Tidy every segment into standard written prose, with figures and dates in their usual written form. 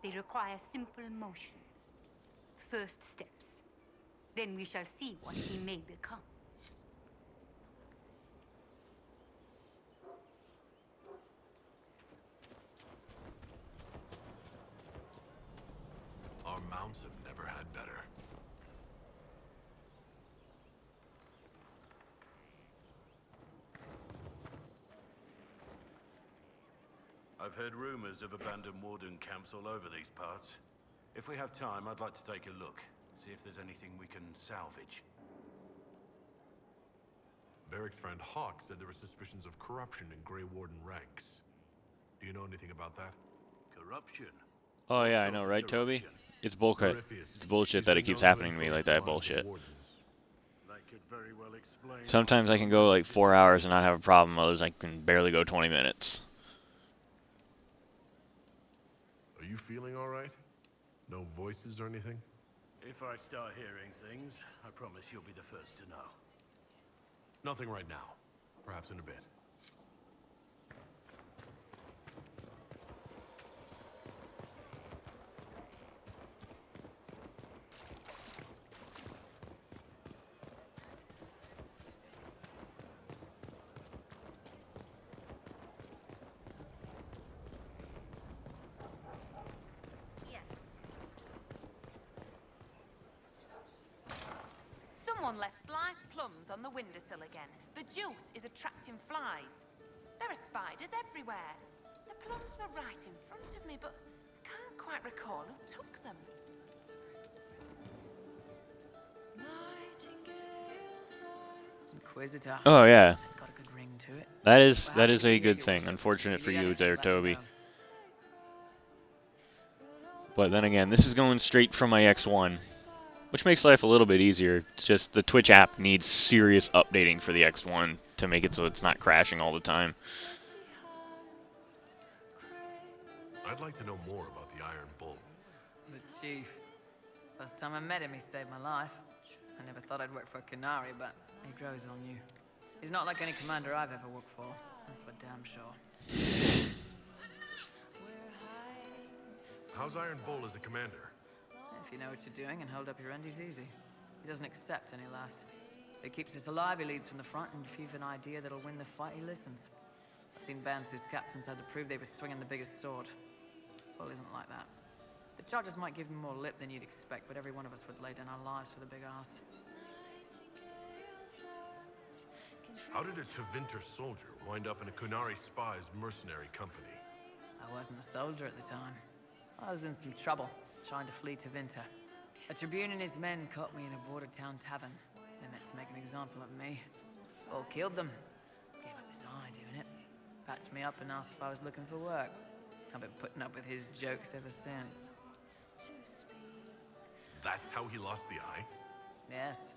They require simple motions. First steps. Then we shall see what he may become. Our mounts have never had better. I've heard rumors of abandoned warden camps all over these parts. If we have time, I'd like to take a look. See if there's anything we can salvage. Barrick's friend Hawk said there were suspicions of corruption in Grey Warden ranks. Do you know anything about that? Corruption? Oh yeah, I know, right, Toby? It's bullshit. It's bullshit that it keeps happening to me like that bullshit. That could very well explain. Sometimes I can go like 4 hours and not have a problem, others I can barely go 20 minutes. Are you feeling alright? No voices or anything? If I start hearing things, I promise you'll be the first to know. Nothing right now. Perhaps in a bit. Someone left sliced plums on the windowsill again. The juice is attracting flies. There are spiders everywhere. The plums were right in front of me, but I can't quite recall who took them. Inquisitor. Oh yeah. It's got a good ring to it. That is a good thing. Unfortunate for you there, Toby. But then again, this is going straight from my X1. Which makes life a little bit easier. It's just the Twitch app needs serious updating for the X1 to make it so it's not crashing all the time. I'd like to know more about the Iron Bull. The chief. First time I met him, he saved my life. I never thought I'd work for Qunari, but he grows on you. He's not like any commander I've ever worked for. That's for damn sure. How's Iron Bull as a commander? If you know what you're doing and hold up your end, he's easy. He doesn't accept any less. If he keeps us alive, he leads from the front, and if you've an idea that'll win the fight, he listens. I've seen bands whose captains had to prove they were swinging the biggest sword. Bull isn't like that. The charges might give him more lip than you'd expect, but every one of us would lay down our lives for the big ass. How did a Tevinter soldier wind up in a Qunari spy's mercenary company? I wasn't a soldier at the time. I was in some trouble, trying to flee to Tevinter. A tribune and his men caught me in a border town tavern. They meant to make an example of me. Bull killed them. Gave up his eye doing it. Patched me up and asked if I was looking for work. I've been putting up with his jokes ever since. That's how he lost the eye? Yes.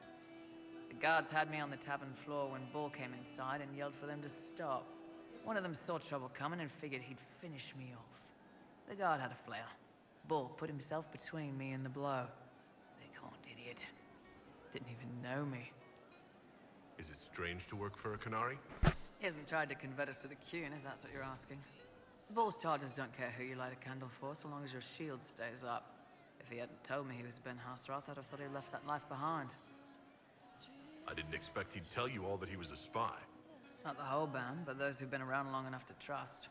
The guards had me on the tavern floor when Bull came inside and yelled for them to stop. One of them saw trouble coming and figured he'd finish me off. The guard had a flare. Bull put himself between me and the blow. Big horned idiot. Didn't even know me. Is it strange to work for a Qunari? He hasn't tried to convert us to the Qun, if that's what you're asking. Bull's charges don't care who you light a candle for, so long as your shield stays up. If he hadn't told me he was Ben Hasrath, I'd have thought he left that life behind. I didn't expect he'd tell you all that he was a spy. Not the whole band, but those who've been around long enough to trust.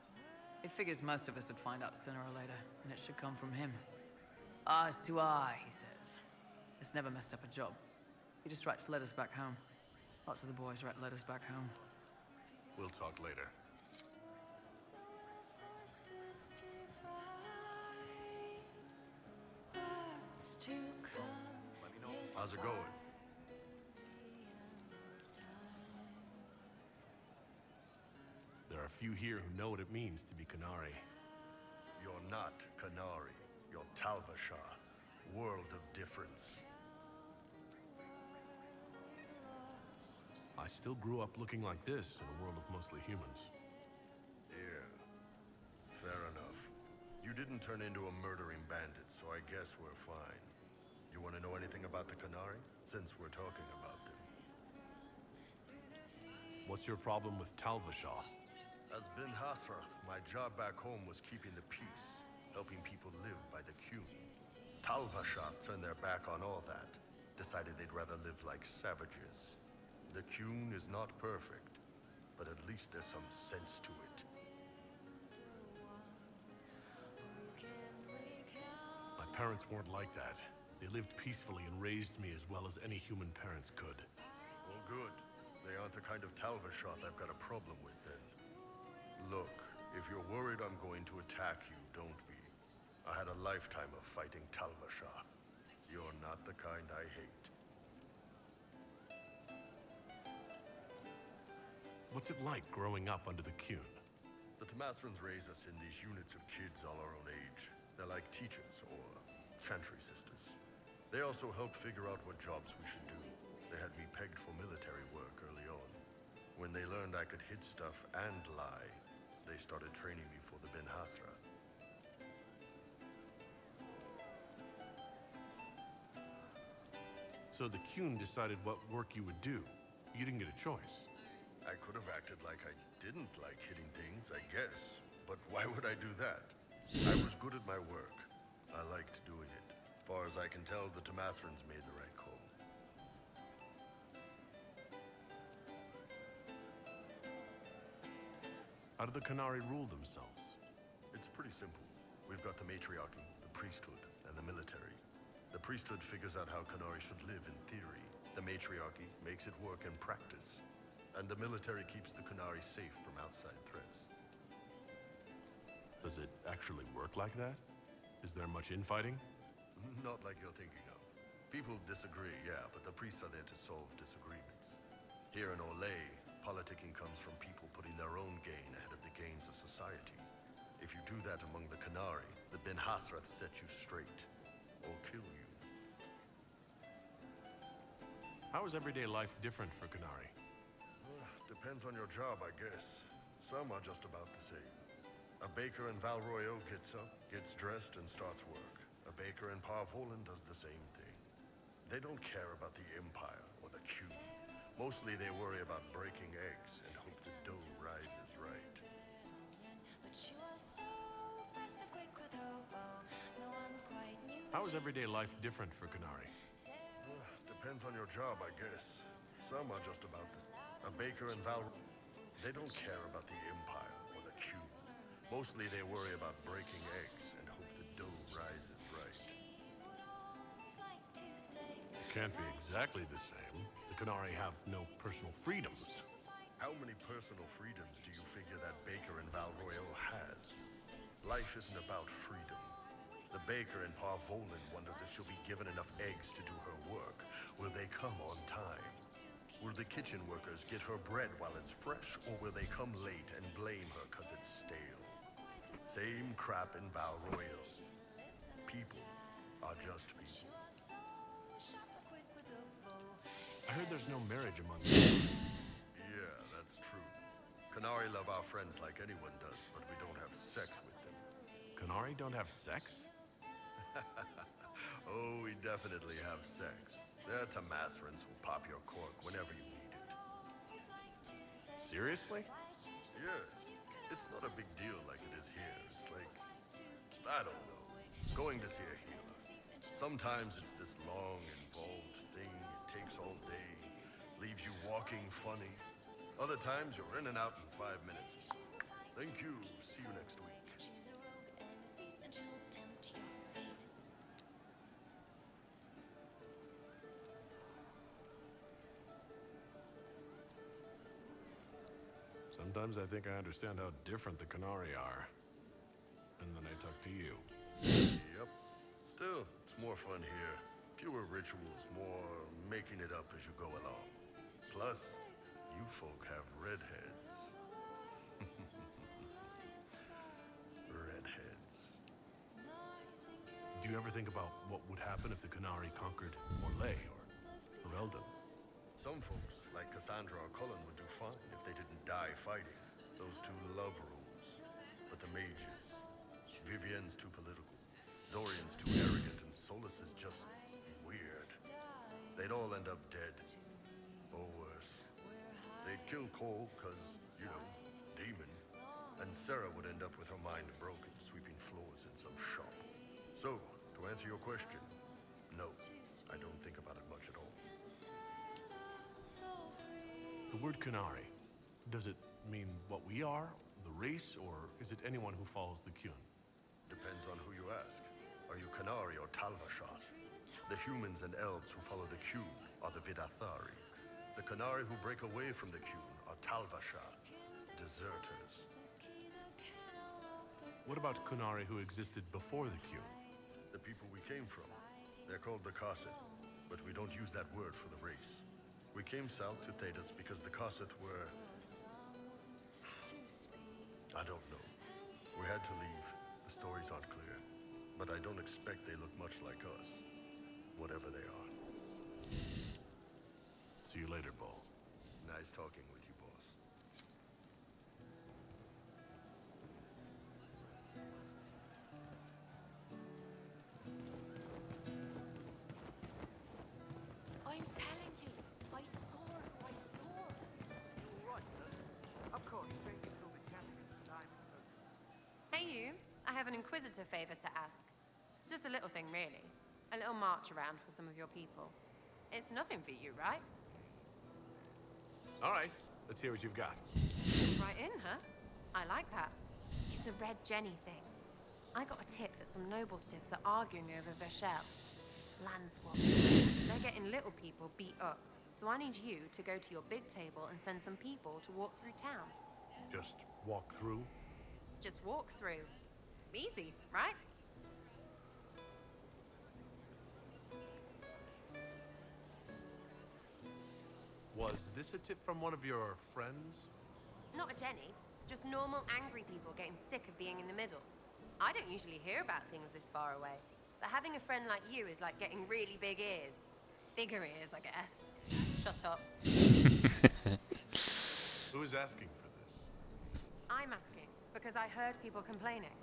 He figures most of us would find out sooner or later, and it should come from him. Eyes to eye, he says. It's never messed up a job. He just writes letters back home. Lots of the boys write letters back home. We'll talk later. How's it going? There are a few here who know what it means to be Qunari. You're not Qunari. You're Talvashar. World of difference. I still grew up looking like this in a world of mostly humans. Yeah. Fair enough. You didn't turn into a murdering bandit, so I guess we're fine. You want to know anything about the Qunari? Since we're talking about them. What's your problem with Talvashar? As Ben Hasrath, my job back home was keeping the peace, helping people live by the Talvashat turned their back on all that. Decided they'd rather live like savages. The Qun is not perfect, but at least there's some sense to it. My parents weren't like that. They lived peacefully and raised me as well as any human parents could. Well, good. They aren't the kind of Talvashat I've got a problem with then. Look, if you're worried I'm going to attack you, don't be. I had a lifetime of fighting Talvashat. You're not the kind I hate. What's it like growing up under the Qun? The Tamasrans raise us in these units of kids all our own age. They're like teachers or chantry sisters. They also help figure out what jobs we should do. They had me pegged for military work early on. When they learned I could hit stuff and lie, they started training me for the Ben Hasra. So the Qun decided what work you would do. You didn't get a choice. I could have acted like I didn't like hitting things, I guess. But why would I do that? I was good at my work. I liked doing it. As far as I can tell, the Tamasrans made the right call. How do the Qunari rule themselves? It's pretty simple. We've got the matriarchy, the priesthood, and the military. The priesthood figures out how Qunari should live in theory. The matriarchy makes it work in practice. And the military keeps the Qunari safe from outside threats. Does it actually work like that? Is there much infighting? Not like you're thinking of. People disagree, yeah, but the priests are there to solve disagreements. Here in Olay, politicking comes from people putting their own gain ahead of the gains of society. If you do that among the Qunari, the Ben Hasrath set you straight, or kill you. How is everyday life different for Qunari? Depends on your job, I guess. Some are just about the same. A baker in Val Royeaux gets up, gets dressed, and starts work. A baker in Parvolan does the same thing. They don't care about the Empire or the Qun. Mostly they worry about breaking eggs and hope the dough rises right. How is everyday life different for Qunari? Depends on your job, I guess. Some are just about the... A baker in Val... They don't care about the Empire or the Qun. Mostly they worry about breaking eggs and hope the dough rises right. It can't be exactly the same. The Qunari have no personal freedoms. How many personal freedoms do you figure that baker in Val Royeaux has? Life isn't about freedom. The baker in Parvolan wonders if she'll be given enough eggs to do her work. Will they come on time? Will the kitchen workers get her bread while it's fresh, or will they come late and blame her because it's stale? Same crap in Val Royeaux. People are just people. I heard there's no marriage among them. Yeah, that's true. Qunari love our friends like anyone does, but we don't have sex with them. Qunari don't have sex? Oh, we definitely have sex. They're Tamasrans who'll pop your cork whenever you need it. Seriously? Yes. It's not a big deal like it is here. It's like, I don't know, going to see a healer. Sometimes it's this long, involved thing. It takes all day, leaves you walking funny. Other times you're in and out in 5 minutes. Thank you. See you next week. Sometimes I think I understand how different the Qunari are. And then I talk to you. Yep. Still, it's more fun here. Fewer rituals, more making it up as you go along. Plus, you folk have redheads. Redheads. Do you ever think about what would happen if the Qunari conquered Orlais or Eldon? Some folks, like Cassandra or Cullen, would do fine if they didn't die fighting. Those two love rules. But the mages, Vivienne's too political, Dorian's too arrogant, and Solus is just weird. They'd all end up dead. Or worse. They'd kill Cole, because, you know, demon. And Sarah would end up with her mind broken, sweeping floors in some shop. So, To answer your question, no. I don't think about it much at all. The word Qunari, does it mean what we are, the race, or is it anyone who follows the Qun? Depends on who you ask. Are you Qunari or Talvashar? The humans and elves who follow the Qun are the Vidathari. The Qunari who break away from the Qun are Talvashar, deserters. What about Qunari who existed before the Qun? The people we came from. They're called the Kasith, but we don't use that word for the race. We came south to Thedas because the Kasith were... I don't know. We had to leave. The stories aren't clear. But I don't expect they look much like us. Whatever they are. See you later, Bull. Nice talking with you, boss. I'm telling you, I saw who I saw. Hey you, I have an inquisitor favor to ask. Just a little thing, really. A little march around for some of your people. It's nothing for you, right? All right, let's hear what you've got. Right in, huh? I like that. It's a Red Jenny thing. I got a tip that some noble stiffs are arguing over Veshel. Land swap. They're getting little people beat up. So I need you to go to your big table and send some people to walk through town. Just walk through? Just walk through. Easy, right? Was this a tip from one of your friends? Not a Jenny. Just normal angry people getting sick of being in the middle. I don't usually hear about things this far away. But having a friend like you is like getting really big ears. Bigger ears, I guess. Shut up. Who is asking for this? I'm asking because I heard people complaining.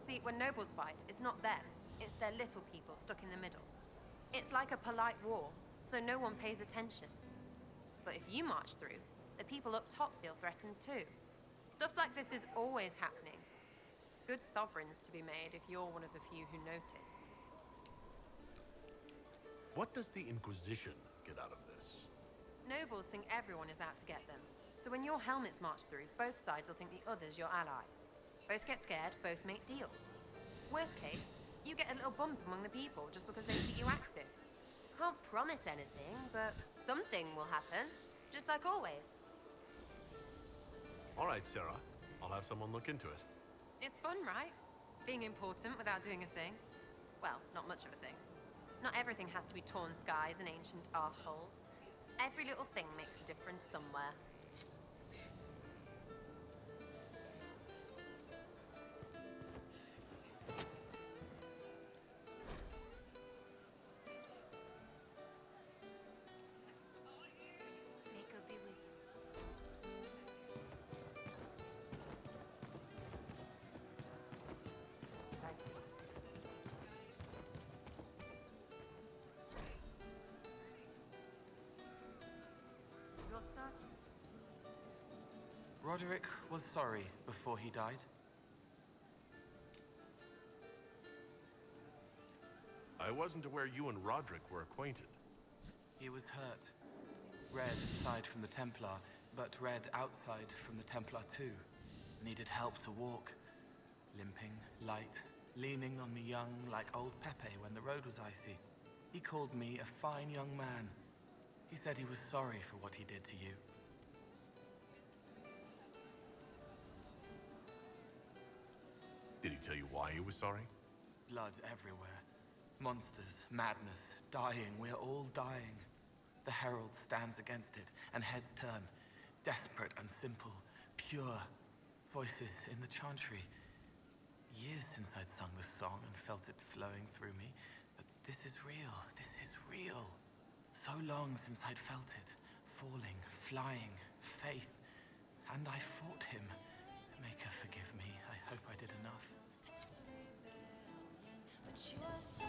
See, when nobles fight, it's not them. It's their little people stuck in the middle. It's like a polite war, so no one pays attention. But if you march through, the people up top feel threatened too. Stuff like this is always happening. Good sovereigns to be made if you're one of the few who notice. What does the Inquisition get out of this? Nobles think everyone is out to get them. So when your helmets march through, both sides will think the other's your ally. Both get scared, both make deals. Worst case, you get a little bump among the people just because they see you active. Can't promise anything, but something will happen, just like always. All right, Sarah. I'll have someone look into it. It's fun, right? Being important without doing a thing. Well, not much of a thing. Not everything has to be torn skies and ancient arseholes. Every little thing makes a difference somewhere. May God be with you. Roderick was sorry before he died. I wasn't aware you and Roderick were acquainted. He was hurt. Red inside from the Templar, but red outside from the Templar too. Needed help to walk. Limping, light, leaning on the young like old Pepe when the road was icy. He called me a fine young man. He said he was sorry for what he did to you. Did he tell you why he was sorry? Blood everywhere. Monsters, madness, dying. We're all dying. The Herald stands against it, and heads turn. Desperate and simple, pure. Voices in the chantry. Years since I'd sung the song and felt it flowing through me. But this is real. This is real. So long since I'd felt it. Falling, flying, faith. And I fought him. Make her forgive me. I hope I did enough. She was so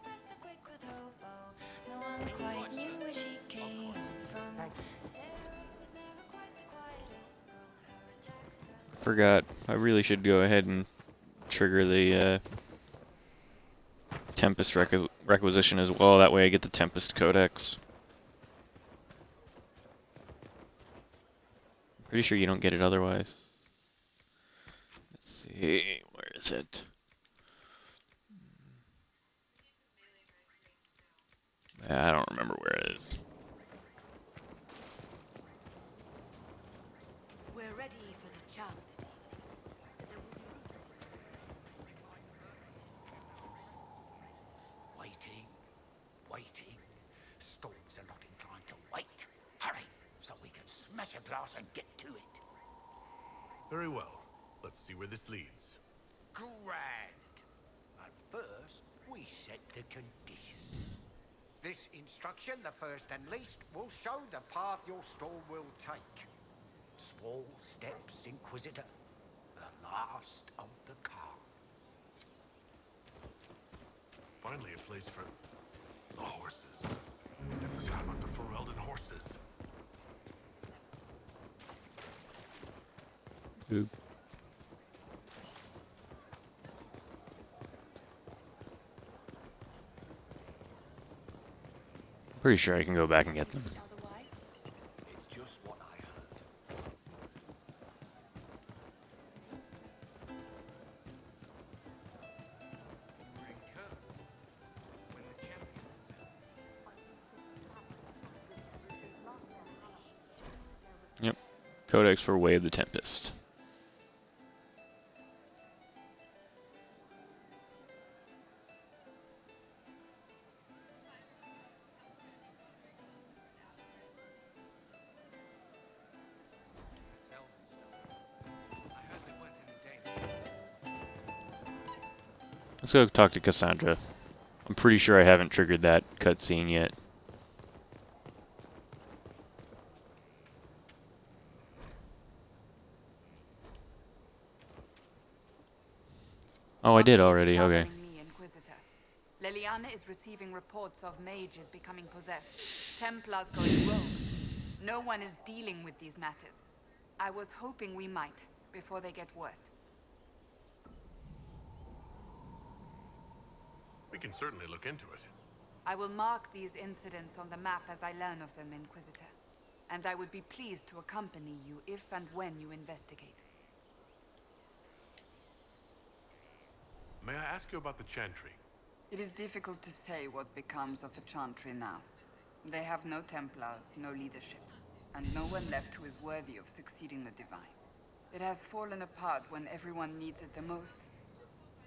fast and quick with her bow. No one quite knew where she came from. Sarah was never quite the quietest girl. Her attacks are Forgot. I really should go ahead and trigger the Tempest requisition as well. That way I get the Tempest Codex. Pretty sure you don't get it otherwise. Let's see, where is it? I don't remember where it is. We're ready for the charm this evening. Waiting, waiting. Storms are not inclined to wait. Hurry, so we can smash a glass and get to it. Very well. Let's see where this leads. Grand. But first, we set the conditions. This instruction, the first and least, will show the path your storm will take. Small steps, Inquisitor. The last of the calm. Finally a place for the horses. I forgot about the Ferelden horses. Oop. Pretty sure I can go back and get them. It's just what I heard. Yep. Codex for Way of the Tempest. Let's go talk to Cassandra. I'm pretty sure I haven't triggered that cutscene yet. Oh, I did already. Okay. Me, Inquisitor. Leliana is receiving reports of mages becoming possessed. Templars going rogue. No one is dealing with these matters. I was hoping we might, before they get worse. We can certainly look into it. I will mark these incidents on the map as I learn of them, Inquisitor. And I would be pleased to accompany you if and when you investigate. May I ask you about the Chantry? It is difficult to say what becomes of the Chantry now. They have no Templars, no leadership, and no one left who is worthy of succeeding the Divine. It has fallen apart when everyone needs it the most.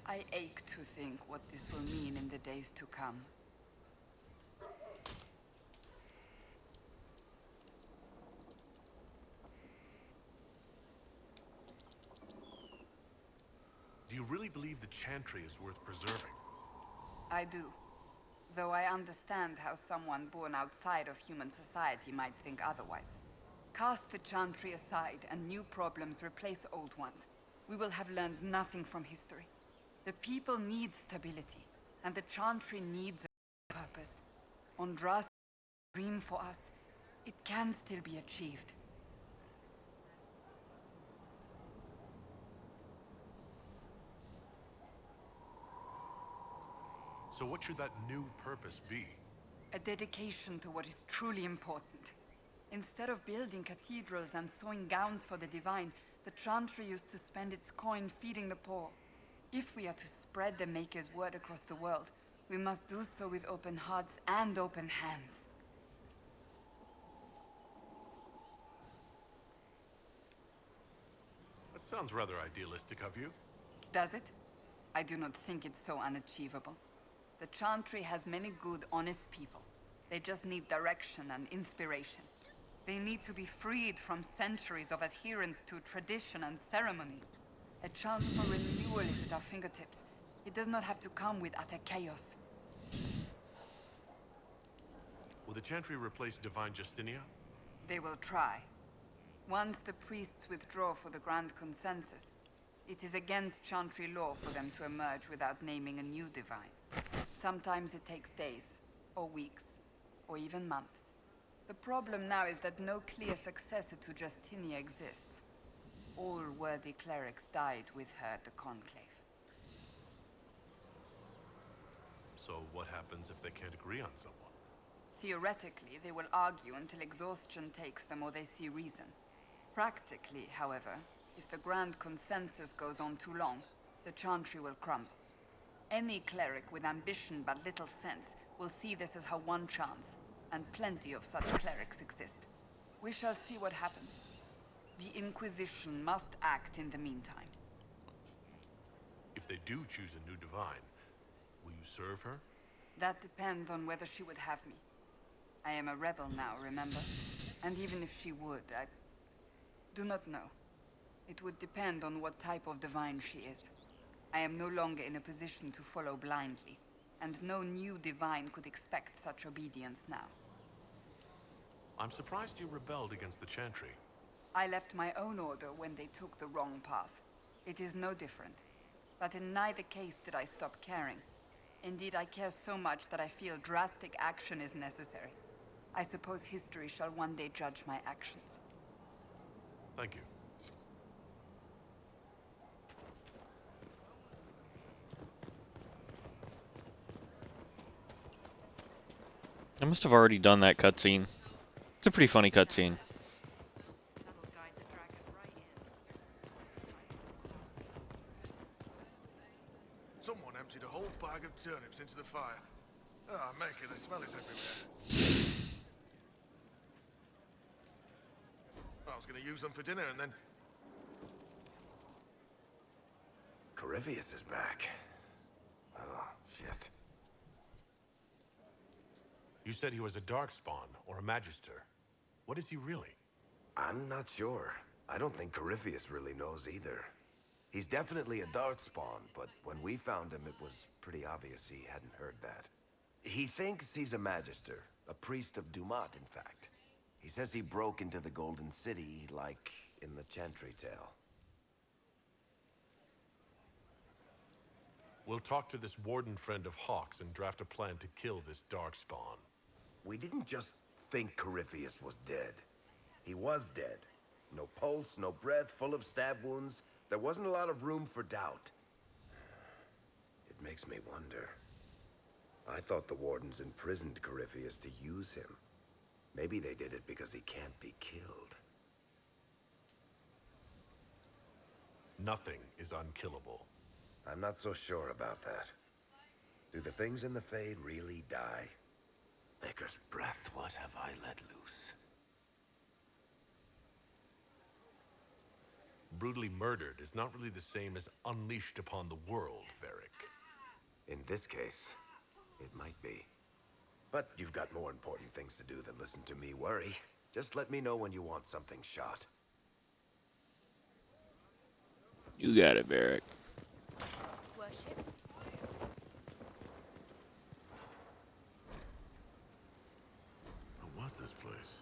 I ache to think what this will mean in the days to come. Do you really believe the Chantry is worth preserving? I do. Though I understand how someone born outside of human society might think otherwise. Cast the Chantry aside and new problems replace old ones. We will have learned nothing from history. The people need stability, and the Chantry needs a purpose. Ondra's dream for us. It can still be achieved. So what should that new purpose be? A dedication to what is truly important. Instead of building cathedrals and sewing gowns for the Divine, the Chantry used to spend its coin feeding the poor. If we are to spread the Maker's word across the world, we must do so with open hearts and open hands. That sounds rather idealistic of you. Does it? I do not think it's so unachievable. The Chantry has many good, honest people. They just need direction and inspiration. They need to be freed from centuries of adherence to tradition and ceremony. A chance for renewal is at our fingertips. It does not have to come with utter chaos. Will the Chantry replace Divine Justinia? They will try. Once the priests withdraw for the Grand Consensus, it is against Chantry law for them to emerge without naming a new Divine. Sometimes it takes days, or weeks, or even months. The problem now is that no clear successor to Justinia exists. All worthy clerics died with her at the Conclave. So what happens if they can't agree on someone? Theoretically, they will argue until exhaustion takes them or they see reason. Practically, however, if the grand consensus goes on too long, the Chantry will crumble. Any cleric with ambition but little sense will see this as her one chance, and plenty of such clerics exist. We shall see what happens. The Inquisition must act in the meantime. If they do choose a new divine, will you serve her? That depends on whether she would have me. I am a rebel now, remember? And even if she would, I do not know. It would depend on what type of divine she is. I am no longer in a position to follow blindly, and no new divine could expect such obedience now. I'm surprised you rebelled against the Chantry. I left my own order when they took the wrong path. It is no different. But in neither case did I stop caring. Indeed, I care so much that I feel drastic action is necessary. I suppose history shall one day judge my actions. Thank you. I must have already done that cutscene. It's a pretty funny cutscene. Someone emptied a whole bag of turnips into the fire. Ah, make it, the smell is everywhere. I was going to use them for dinner and then... Corypheus is back. Oh, shit. You said he was a Darkspawn, or a Magister. What is he really? I'm not sure. I don't think Corypheus really knows either. He's definitely a Darkspawn, but when we found him, it was pretty obvious he hadn't heard that. He thinks he's a Magister, a priest of Dumat, in fact. He says he broke into the Golden City, like in the Chantry tale. We'll talk to this warden friend of Hawk's and draft a plan to kill this Darkspawn. We didn't just think Corypheus was dead. He was dead. No pulse, no breath, full of stab wounds. There wasn't a lot of room for doubt. It makes me wonder. I thought the wardens imprisoned Corypheus to use him. Maybe they did it because he can't be killed. Nothing is unkillable. I'm not so sure about that. Do the things in the Fade really die? Maker's breath, what have I let loose? Brutally murdered is not really the same as unleashed upon the world, Varric. In this case, it might be. But you've got more important things to do than listen to me worry. Just let me know when you want something shot. You got it, Varric. Worship. What was this place?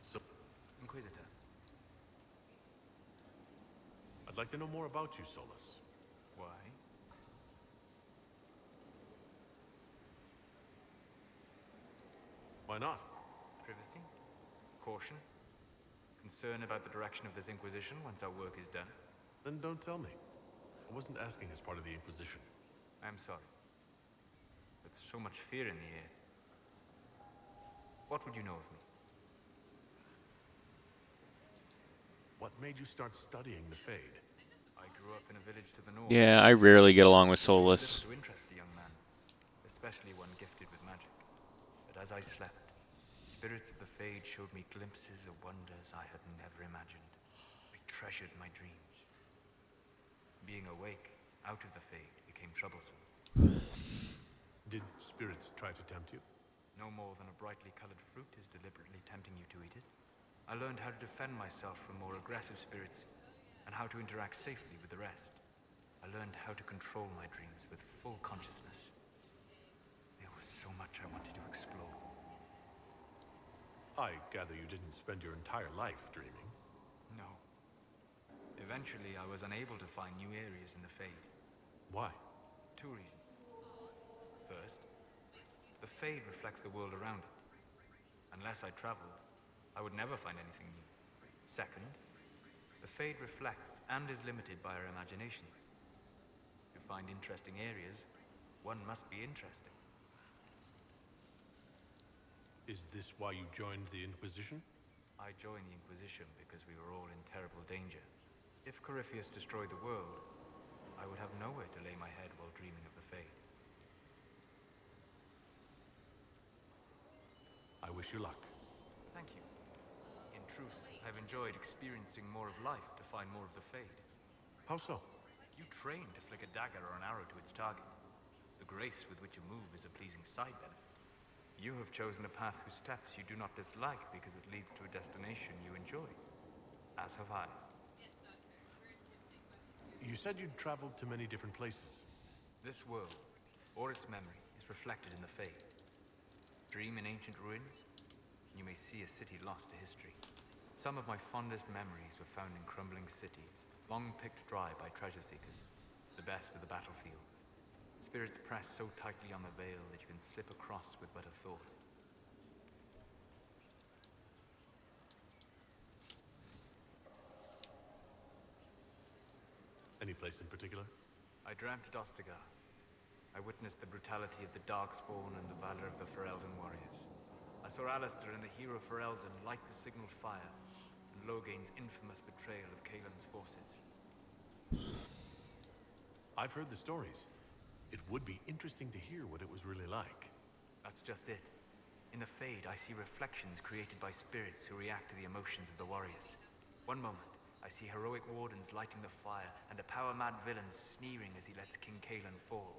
So, Inquisitor. I'd like to know more about you, Solus. Why? Why not? Privacy? Caution? Concern about the direction of this Inquisition once our work is done? Then don't tell me. I wasn't asking as part of the Inquisition. I'm sorry. With so much fear in the air. What would you know of me? What made you start studying the Fade? I grew up in a village to the north. Yeah, I rarely get along with Solus. To interest a young man, especially one gifted with magic. But as I slept, spirits of the Fade showed me glimpses of wonders I had never imagined. I treasured my dreams. Being awake, out of the Fade, became troublesome. Did spirits try to tempt you? No more than a brightly colored fruit is deliberately tempting you to eat it. I learned how to defend myself from more aggressive spirits, and how to interact safely with the rest. I learned how to control my dreams with full consciousness. There was so much I wanted to explore. I gather you didn't spend your entire life dreaming. No. Eventually, I was unable to find new areas in the Fade. Why? 2 reasons. First, the Fade reflects the world around it. Unless I traveled, I would never find anything new. Second, the Fade reflects and is limited by our imagination. To find interesting areas, one must be interesting. Is this why you joined the Inquisition? I joined the Inquisition because we were all in terrible danger. If Corypheus destroyed the world, I would have nowhere to lay my head while dreaming of the Fate. I wish you luck. Thank you. In truth, I've enjoyed experiencing more of life to find more of the Fate. How so? You train to flick a dagger or an arrow to its target. The grace with which you move is a pleasing side benefit. You have chosen a path whose steps you do not dislike because it leads to a destination you enjoy. As have I. You said you'd traveled to many different places. This world, or its memory, is reflected in the Fate. Dream in ancient ruins, and you may see a city lost to history. Some of my fondest memories were found in crumbling cities, long picked dry by treasure seekers, the best of the battlefields. Spirits press so tightly on the veil that you can slip across with but a thought. Any place in particular? I dreamt at Ostagar. I witnessed the brutality of the Darkspawn and the valor of the Ferelden warriors. I saw Alistair and the hero Ferelden light the signal fire, and Logain's infamous betrayal of Kaelin's forces. I've heard the stories. It would be interesting to hear what it was really like. That's just it. In the Fade, I see reflections created by spirits who react to the emotions of the warriors. One moment, I see heroic wardens lighting the fire, and a power-mad villain sneering as he lets King Kaelin fall.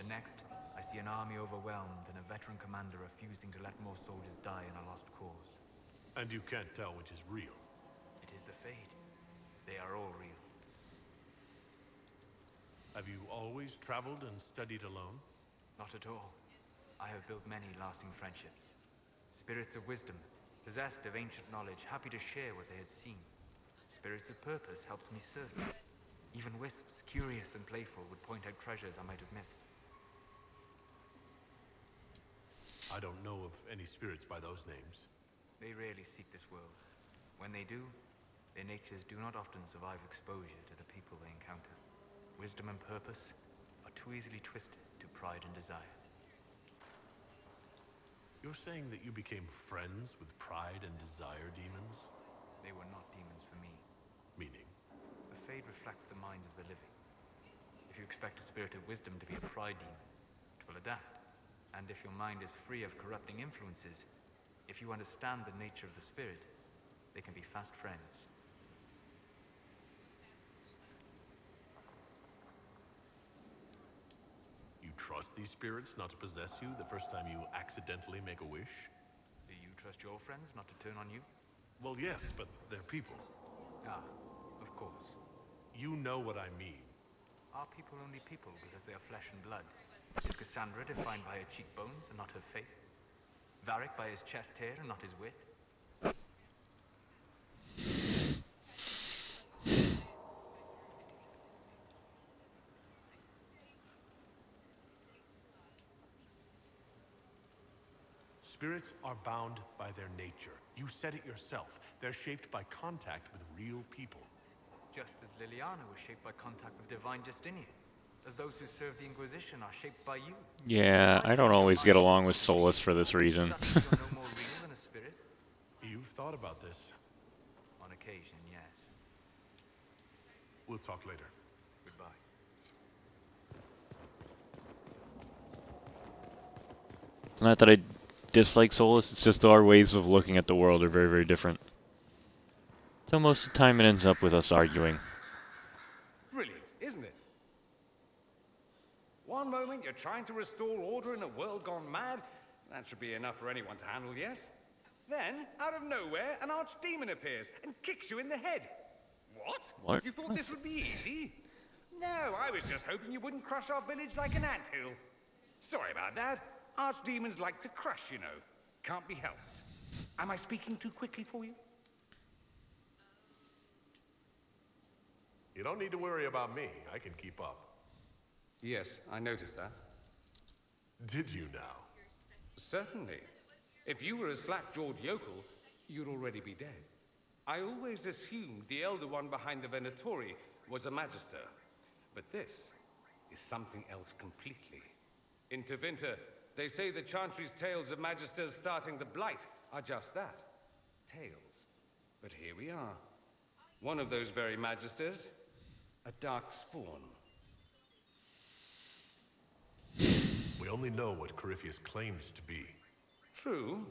The next, I see an army overwhelmed and a veteran commander refusing to let more soldiers die in a lost cause. And you can't tell which is real. It is the Fade. They are all real. Have you always traveled and studied alone? Not at all. I have built many lasting friendships. Spirits of wisdom, possessed of ancient knowledge, happy to share what they had seen. Spirits of purpose helped me search. Even wisps, curious and playful, would point out treasures I might have missed. I don't know of any spirits by those names. They rarely seek this world. When they do, their natures do not often survive exposure to the people they encounter. Wisdom and purpose are too easily twisted to pride and desire. You're saying that you became friends with pride and desire demons? They were not demons for me. Meaning? The Fade reflects the minds of the living. If you expect a spirit of wisdom to be a pride demon, it will adapt. And if your mind is free of corrupting influences, if you understand the nature of the spirit, they can be fast friends. You trust these spirits not to possess you the first time you accidentally make a wish? Do you trust your friends not to turn on you? Well, yes, but they're people. Ah, of course. You know what I mean. Are people only people because they are flesh and blood? Is Cassandra defined by her cheekbones and not her faith? Varric by his chest hair and not his wit? Spirits are bound by their nature. You said it yourself. They're shaped by contact with real people. Just as Liliana was shaped by contact with divine Justinian. As those who serve the Inquisition are shaped by you. Yeah, I don't always get along with Solus for this reason. Does that mean you're no more real than a spirit? You've thought about this. On occasion, yes. We'll talk later. Goodbye. It's not that I dislike Solus, it's just our ways of looking at the world are very, very different. So most of the time it ends up with us arguing. Brilliant, isn't it? One moment you're trying to restore order in a world gone mad. That should be enough for anyone to handle, yes? Then, out of nowhere, an archdemon appears and kicks you in the head. What? You thought this would be easy? No, I was just hoping you wouldn't crush our village like an anthill. Sorry about that. Archdemons like to crush, you know. Can't be helped. Am I speaking too quickly for you? You don't need to worry about me. I can keep up. Yes, I noticed that. Did you now? Certainly. If you were a slack-jawed yokel, you'd already be dead. I always assumed the Elder One behind the Venatori was a Magister. But this is something else completely. In Tevinter, They say the Chantry's tales of Magisters starting the Blight are just that. Tales. But here we are. One of those very Magisters. A dark spawn. We only know what Corypheus claims to be. True.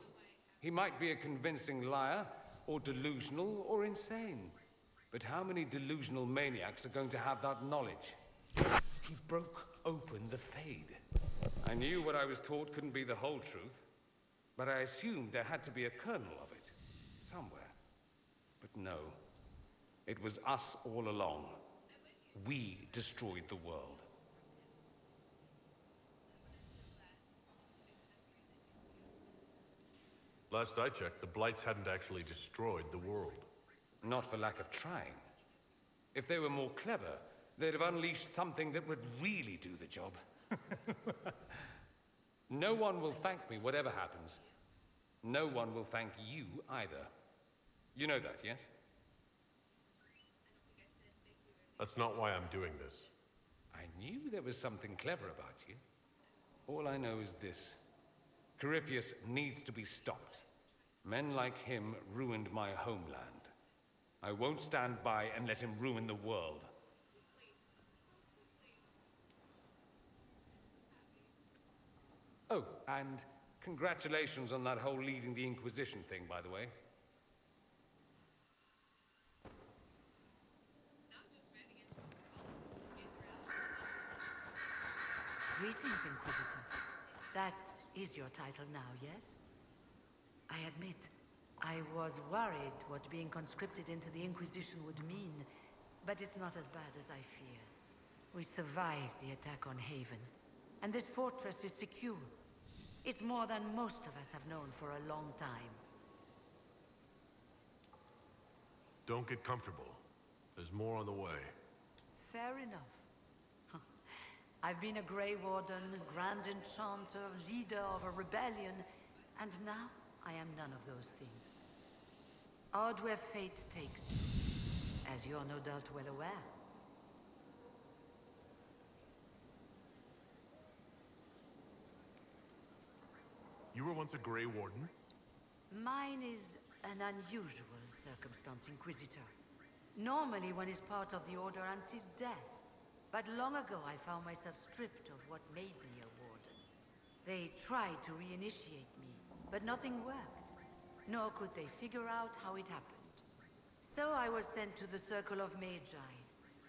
He might be a convincing liar, or delusional, or insane. But how many delusional maniacs are going to have that knowledge? He broke open the Fade. I knew what I was taught couldn't be the whole truth, but I assumed there had to be a kernel of it, somewhere. But no, it was us all along. We destroyed the world. Last I checked, the Blights hadn't actually destroyed the world. Not for lack of trying. If they were more clever, they'd have unleashed something that would really do the job. No one will thank me, whatever happens. No one will thank you either. You know that, yes? That's not why I'm doing this. I knew there was something clever about you. All I know is this. Corypheus needs to be stopped. Men like him ruined my homeland. I won't stand by and let him ruin the world. Oh, and congratulations on that whole leading the Inquisition thing, by the way. Greetings, Inquisitor. That is your title now, yes? I admit, I was worried what being conscripted into the Inquisition would mean, but it's not as bad as I fear. We survived the attack on Haven, and this fortress is secure. It's more than most of us have known for a long time. Don't get comfortable. There's more on the way. Fair enough. I've been a Grey Warden, Grand Enchanter, leader of a rebellion, and now I am none of those things. Odd where fate takes you, as you're no doubt well aware. You were once a Grey Warden? Mine is an unusual circumstance, Inquisitor. Normally one is part of the Order until death. But long ago I found myself stripped of what made me a Warden. They tried to reinitiate me, but nothing worked. Nor could they figure out how it happened. So I was sent to the Circle of Magi,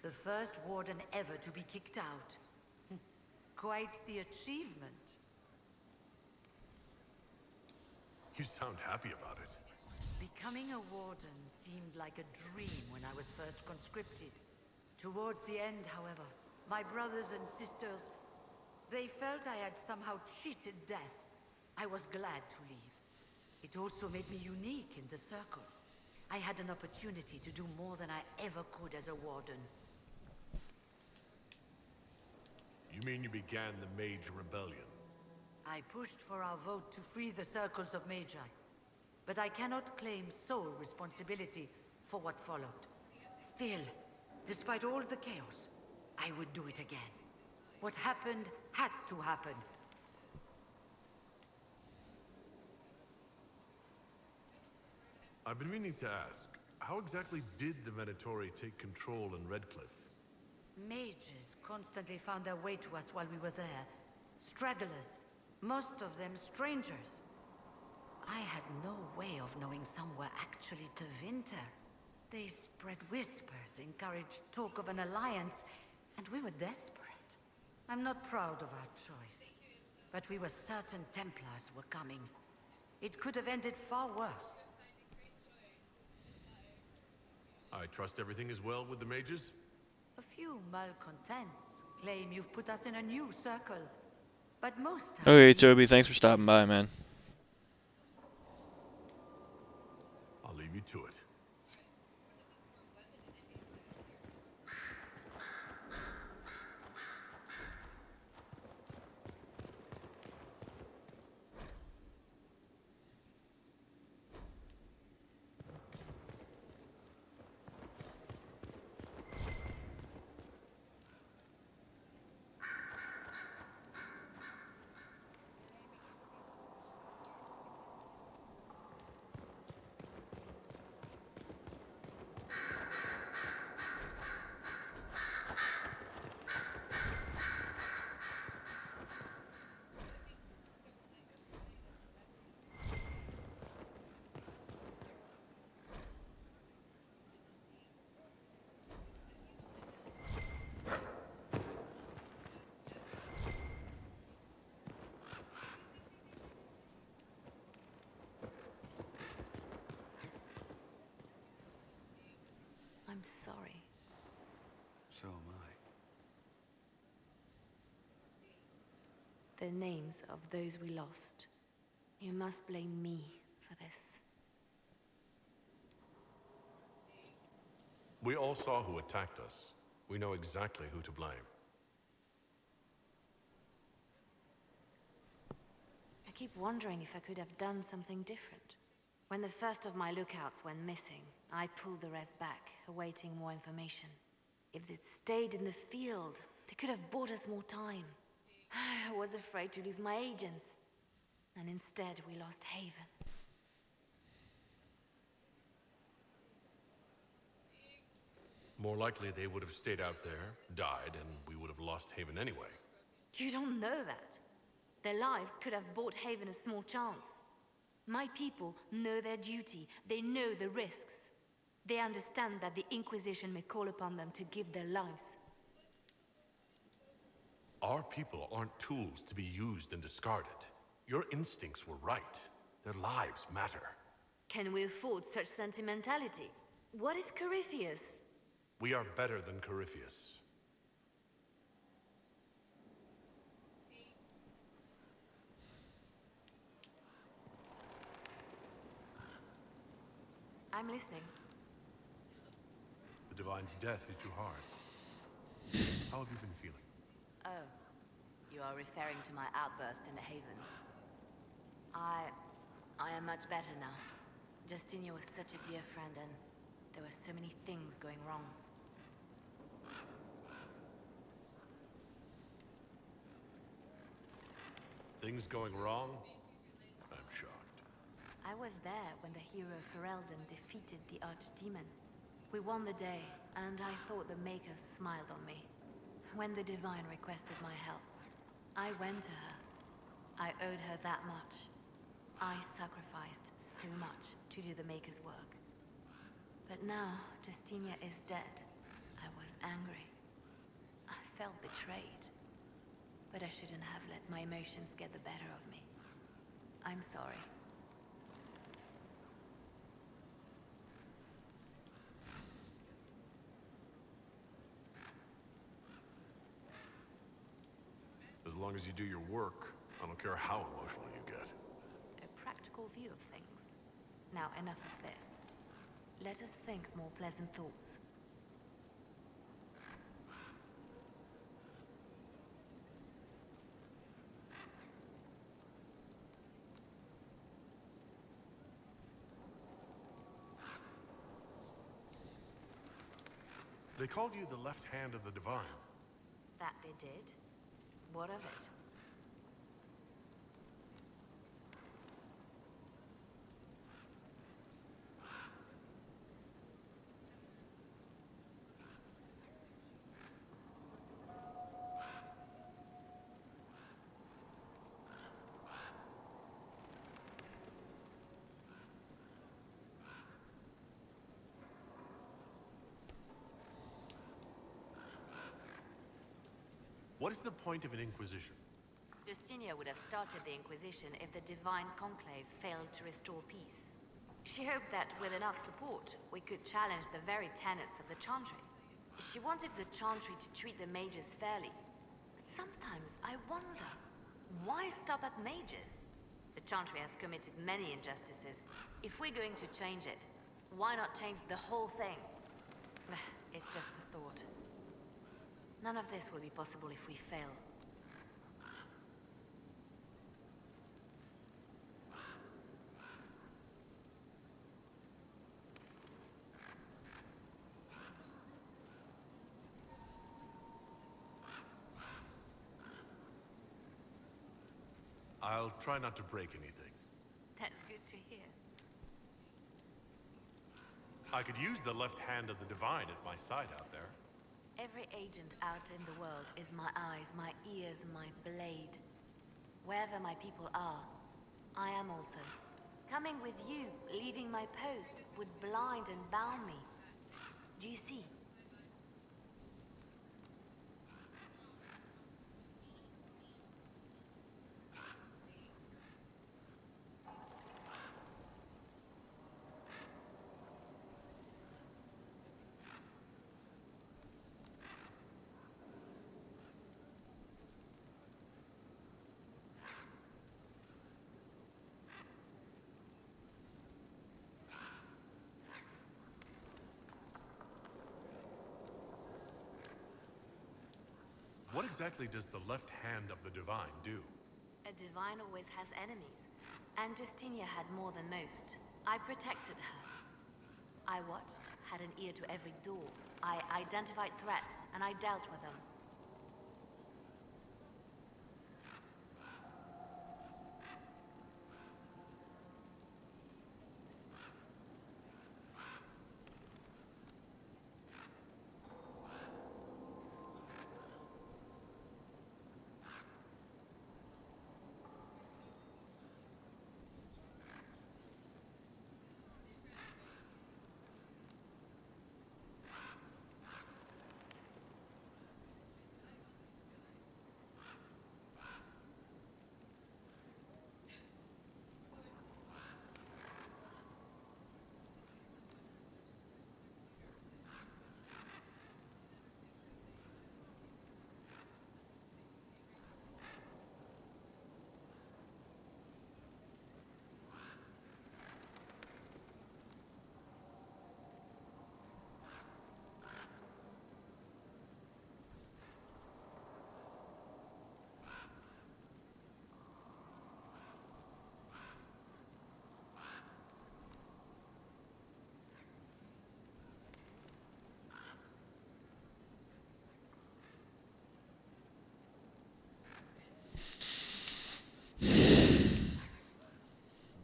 the first Warden ever to be kicked out. Quite the achievement. You sound happy about it. Becoming a Warden seemed like a dream when I was first conscripted. Towards the end, however, my brothers and sisters, they felt I had somehow cheated death. I was glad to leave. It also made me unique in the Circle. I had an opportunity to do more than I ever could as a Warden. You mean you began the Mage Rebellion? I pushed for our vote to free the Circles of Magi. But I cannot claim sole responsibility for what followed. Still, despite all the chaos, I would do it again. What happened had to happen. I've been meaning to ask, how exactly did the Venatori take control in Redcliffe? Mages constantly found their way to us while we were there. Stragglers, most of them strangers. I had no way of knowing some were actually Tevinter. They spread whispers, encouraged talk of an alliance, and we were desperate. I'm not proud of our choice, but we were certain Templars were coming. It could have ended far worse. I trust everything is well with the mages? A few malcontents claim you've put us in a new circle, but most times... Okay, Toby, thanks for stopping by, man. I'll leave you to it. the names of those we lost. You must blame me for this. We all saw who attacked us. We know exactly who to blame. I keep wondering if I could have done something different. When the first of my lookouts went missing, I pulled the rest back, awaiting more information. If they'd stayed in the field, they could have bought us more time. I was afraid to lose my agents. And instead, we lost Haven. More likely they would have stayed out there, died, and we would have lost Haven anyway. You don't know that. Their lives could have bought Haven a small chance. My people know their duty. They know the risks. They understand that the Inquisition may call upon them to give their lives. Our people aren't tools to be used and discarded. Your instincts were right. Their lives matter. Can we afford such sentimentality? What if Corypheus... We are better than Corypheus. I'm listening. The Divine's death hit you hard. How have you been feeling? Oh, you are referring to my outburst in the Haven. I am much better now. Justinia was such a dear friend, and there were so many things going wrong. Things going wrong? I'm shocked. I was there when the hero Ferelden defeated the Archdemon. We won the day, and I thought the Maker smiled on me. When the Divine requested my help, I went to her. I owed her that much. I sacrificed so much to do the Maker's work. But now, Justinia is dead. I was angry. I felt betrayed. But I shouldn't have let my emotions get the better of me. I'm sorry. As long as you do your work, I don't care how emotional you get. A practical view of things. Now, enough of this. Let us think more pleasant thoughts. They called you the left hand of the Divine. That they did? What of it? What is the point of an Inquisition? Justinia would have started the Inquisition if the Divine Conclave failed to restore peace. She hoped that with enough support, we could challenge the very tenets of the Chantry. She wanted the Chantry to treat the mages fairly. But sometimes I wonder, why stop at mages? The Chantry has committed many injustices. If we're going to change it, why not change the whole thing? It's just a thought. None of this will be possible if we fail. I'll try not to break anything. That's good to hear. I could use the left hand of the Divine at my side out there. Every agent out in the world is my eyes, my ears, my blade. Wherever my people are, I am also. Coming with you, leaving my post, would blind and bound me. Do you see? exactly does the left hand of the Divine do? A divine always has enemies, and Justinia had more than most. I protected her. I watched, had an ear to every door. I identified threats, and I dealt with them.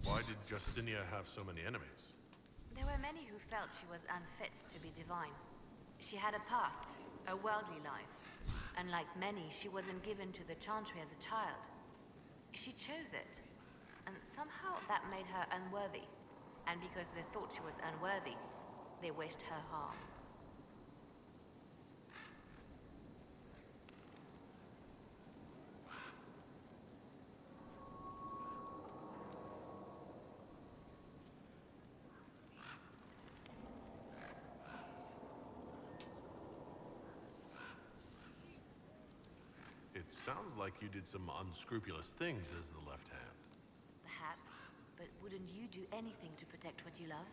Why did Justinia have so many enemies? There were many who felt she was unfit to be divine. She had a past, a worldly life. And like many, she wasn't given to the Chantry as a child. She chose it. And somehow that made her unworthy. And because they thought she was unworthy, they wished her harm. It sounds like you did some unscrupulous things as the left hand. Perhaps, but wouldn't you do anything to protect what you love?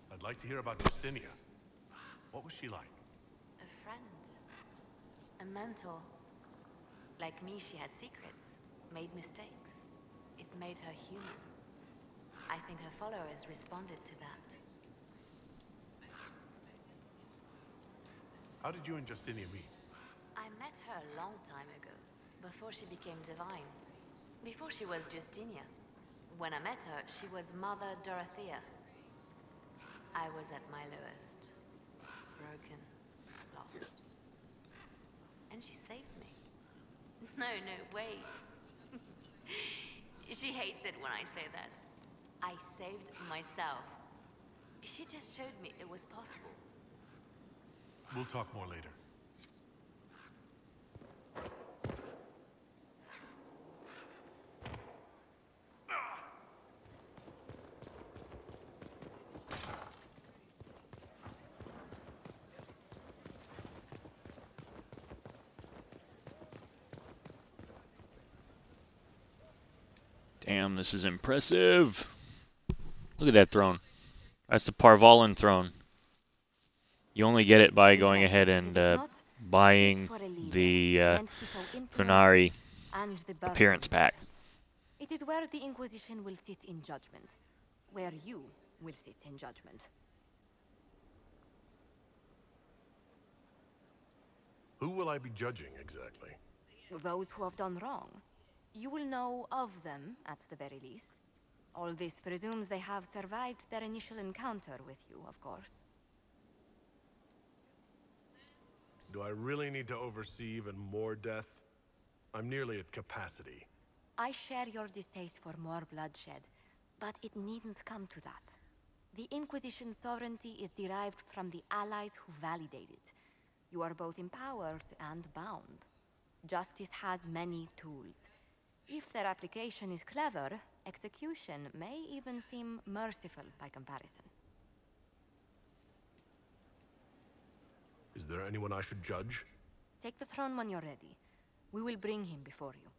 I'd like to hear about Justinia. What was she like? A friend. A mentor. Like me, she had secrets, made mistakes. It made her human. I think her followers responded to that. How did you and Justinia meet? I met her a long time ago, before she became divine. Before she was Justinia. When I met her, she was Mother Dorothea. I was at my lowest. Broken. Lost. And she saved me. No, wait. She hates it when I say that. I saved myself. She just showed me it was possible. We'll talk more later. Damn, this is impressive. Look at that throne. That's the Parvalan throne. You only get it by going ahead and buying the Qunari appearance pack. It is where the Inquisition will sit in judgment. Where you will sit in judgment. Who will I be judging exactly? Those who have done wrong. You will know of them, at the very least. All this presumes they have survived their initial encounter with you, of course. Do I really need to oversee even more death? I'm nearly at capacity. I share your distaste for more bloodshed, but it needn't come to that. The Inquisition's sovereignty is derived from the allies who validate it. You are both empowered and bound. Justice has many tools. If their application is clever, execution may even seem merciful by comparison. Is there anyone I should judge? Take the throne when you're ready. We will bring him before you.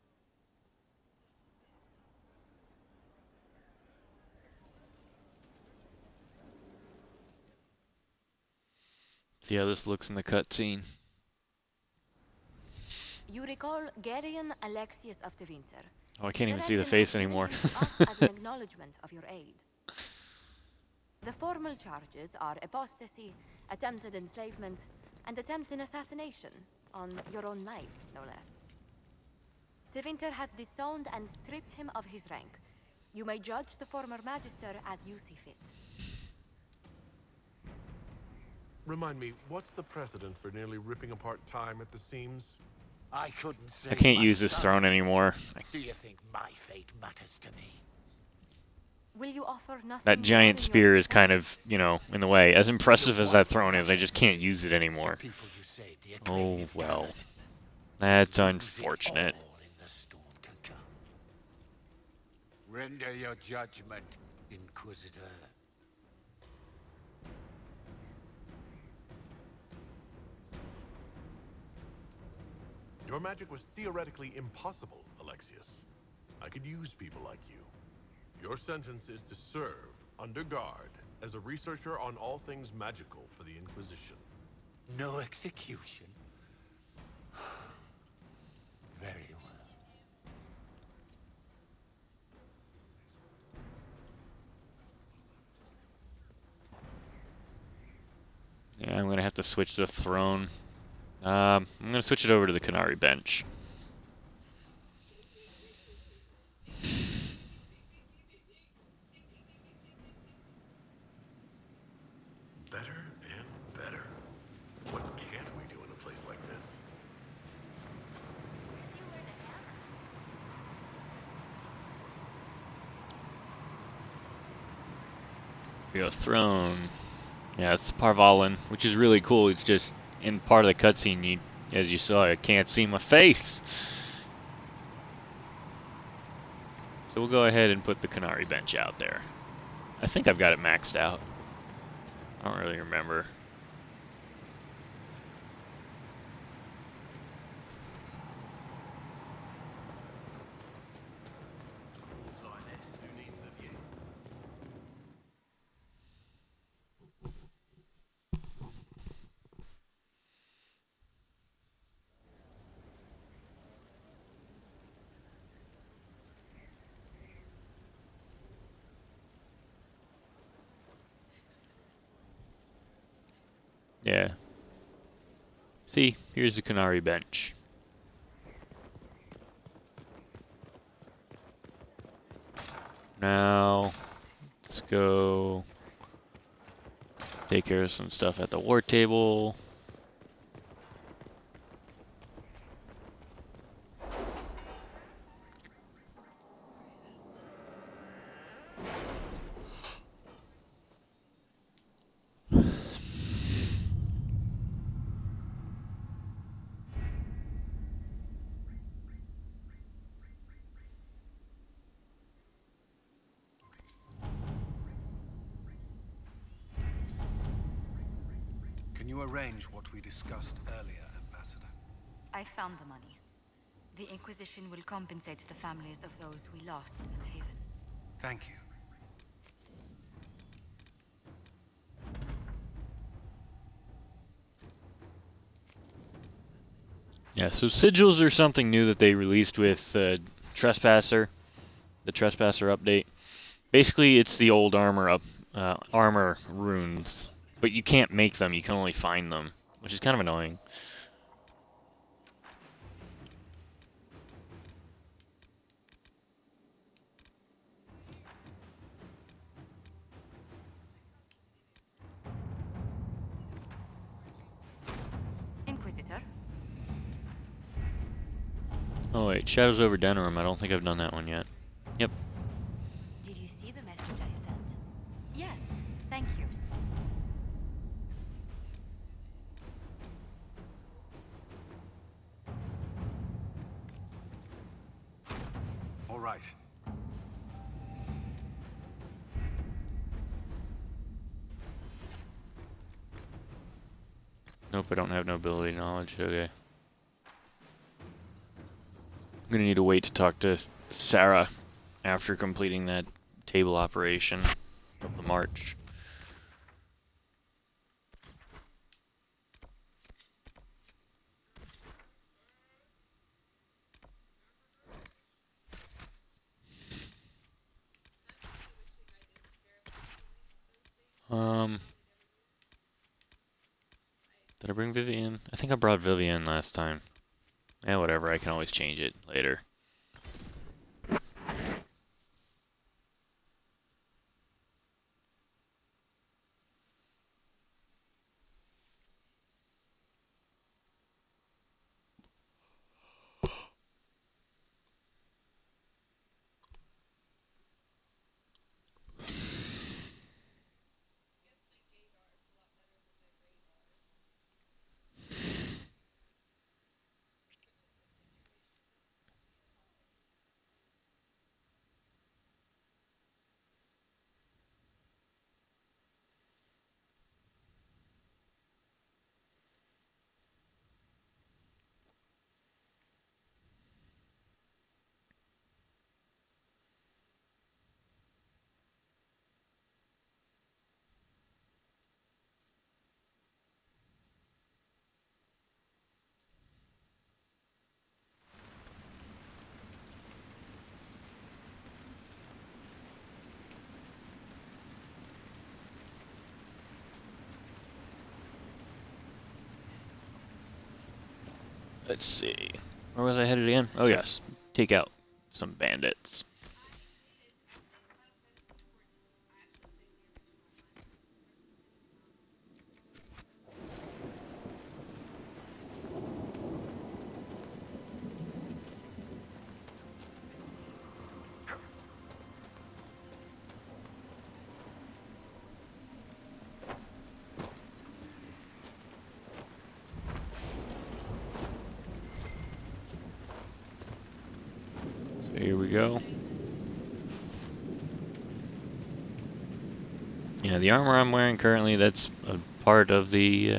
See how this looks in the cutscene. You recall Gerion Alexius of Tevinter. Oh, I can't even The see the legend face has given anymore. him to us as an acknowledgement of your aid. The formal charges are apostasy, attempted enslavement, and attempted assassination on your own life, no less. Tevinter has disowned and stripped him of his rank. You may judge the former magister as you see fit. Remind me, what's the precedent for nearly ripping apart time at the seams? I couldn't say. I can't my use this son. throne anymore. Do you think my fate matters to me? Will you offer nothing That more giant in your spear is defense? kind of, you know, in the way. As impressive as that throne is, I just can't use it anymore. People you saved, the acclaim Oh, you've well. gathered. That's Use it unfortunate. all in the storm to come. Render your judgment, Inquisitor. Your magic was theoretically impossible, Alexius. I could use people like you. Your sentence is to serve, under guard, as a researcher on all things magical for the Inquisition. No execution. Very well. Yeah, I'm gonna have to switch the throne. I'm gonna switch it over to the Qunari bench. Better and better. What can't we do in a place like this? Here we go, throne. Yeah, it's the Parvalin, which is really cool. It's just in part of the cutscene, you, as you saw, I can't see my face. So we'll go ahead and put the Qunari bench out there. I think I've got it maxed out. I don't really remember. Fools like this, who needs the view? Yeah. See, here's the Qunari bench. Now, let's go take care of some stuff at the war table. Can you arrange what we discussed earlier, Ambassador? I found the money. The Inquisition will compensate the families of those we lost at Haven. Thank you. Yeah, so sigils are something new that they released with Trespasser, the Trespasser update. Basically, it's the old armor runes, but you can't make them. You can only find them, which is kind of annoying. Oh wait, Shadows over Denerim. I don't think I've done that one yet. Yep. Did you see the message I sent? Yes, thank you. All right. Nope, I don't have nobility knowledge. Okay. I'm gonna need to wait to talk to Sarah after completing that table operation of the march. Did I bring Vivian? I think I brought Vivian last time. Eh, whatever, I can always change it later. Let's see. Where was I headed again? Oh yes, take out some bandits. So here we go. Yeah, the armor I'm wearing currently, that's a part of the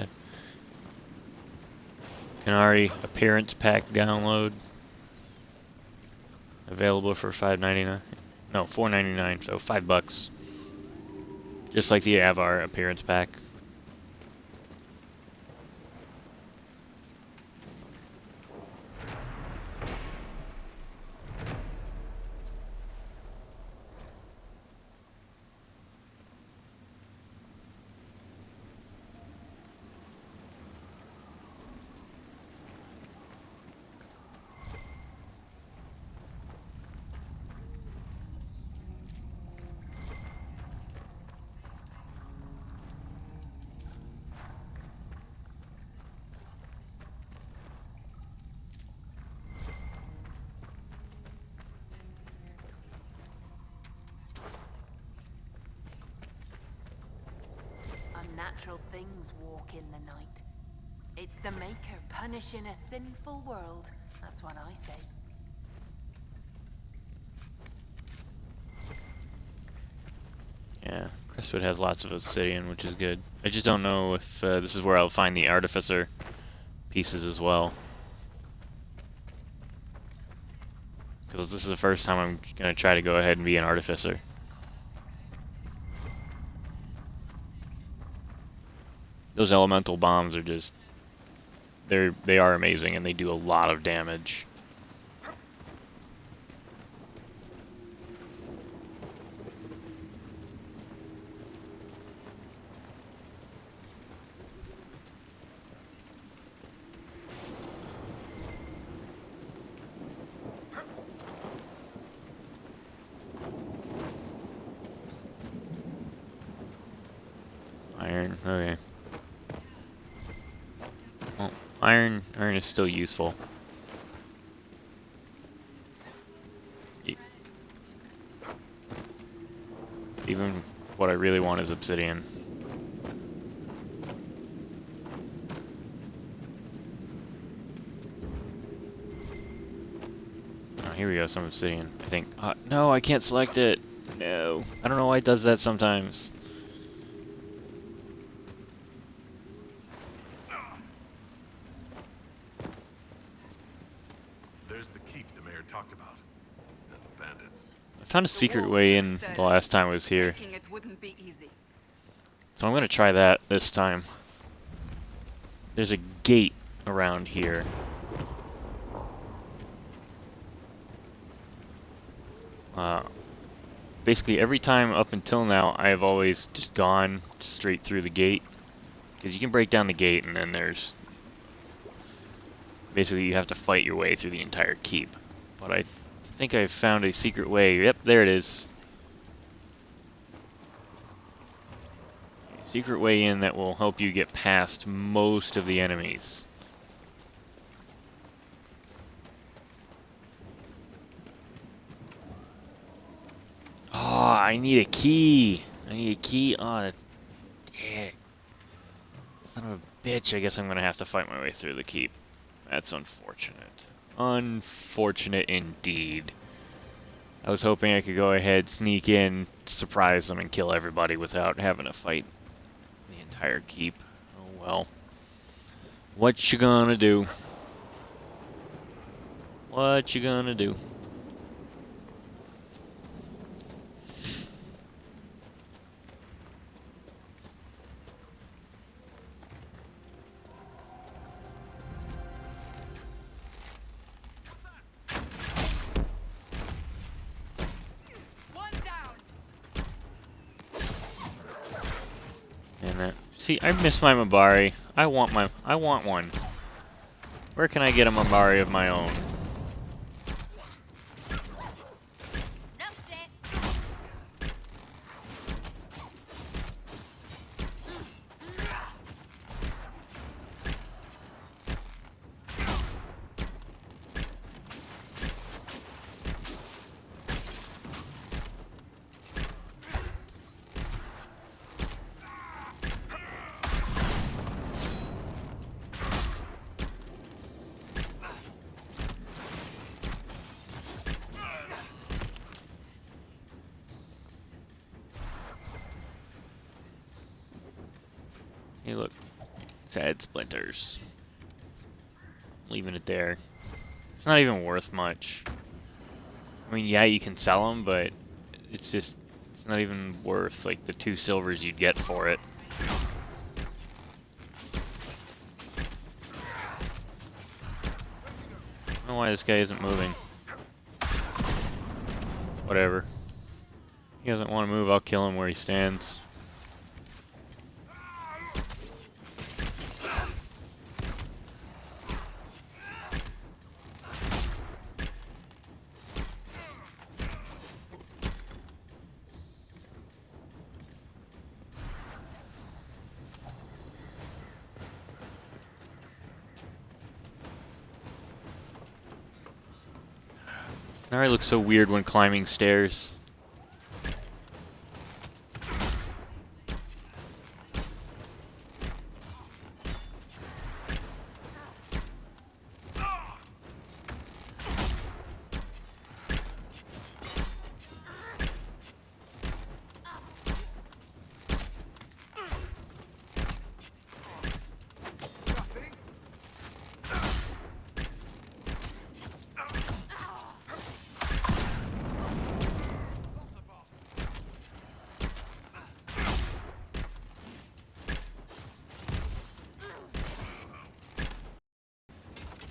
Qunari appearance pack download. Available for $5.99. No, $4.99, so $5. Just like the Avar appearance pack. Unnatural things walk in the night. It's the Maker punishing a sinful world. That's what I say. Yeah, Crestwood has lots of obsidian, which is good. I just don't know if this is where I'll find the artificer pieces as well. Because this is the first time I'm going to try to go ahead and be an artificer. Those elemental bombs are just... They are amazing, and they do a lot of damage. Iron, okay. Well, iron is still useful. Even what I really want is obsidian. Oh, here we go, some obsidian, I think. No, I can't select it. No. I don't know why it does that sometimes. There's the keep the mayor talked about. And the bandits. I found a secret way in the last time I was here. Taking it wouldn't be easy. So I'm gonna try that this time. There's a gate around here. Basically every time up until now, I have always just gone straight through the gate. Because you can break down the gate and then there's... Basically you have to fight your way through the entire keep. But I think I've found a secret way. Yep, there it is. A secret way in that will help you get past most of the enemies. Oh, I need a key. I need a key. Oh, that's it. Son of a bitch. I guess I'm gonna have to fight my way through the keep. That's unfortunate. Unfortunate indeed. I was hoping I could go ahead, sneak in, surprise them, and kill everybody without having to fight the entire keep. Oh well. What you gonna do? What you gonna do? See, I miss my Mabari. I want one. Where can I get a Mabari of my own? Hey, look. Sad splinters. Leaving it there. It's not even worth much. I mean, yeah, you can sell them, but it's just... It's not even worth, like, the 2 silvers you'd get for it. I don't know why this guy isn't moving. Whatever. He doesn't want to move, I'll kill him where he stands. Qunari looks so weird when climbing stairs.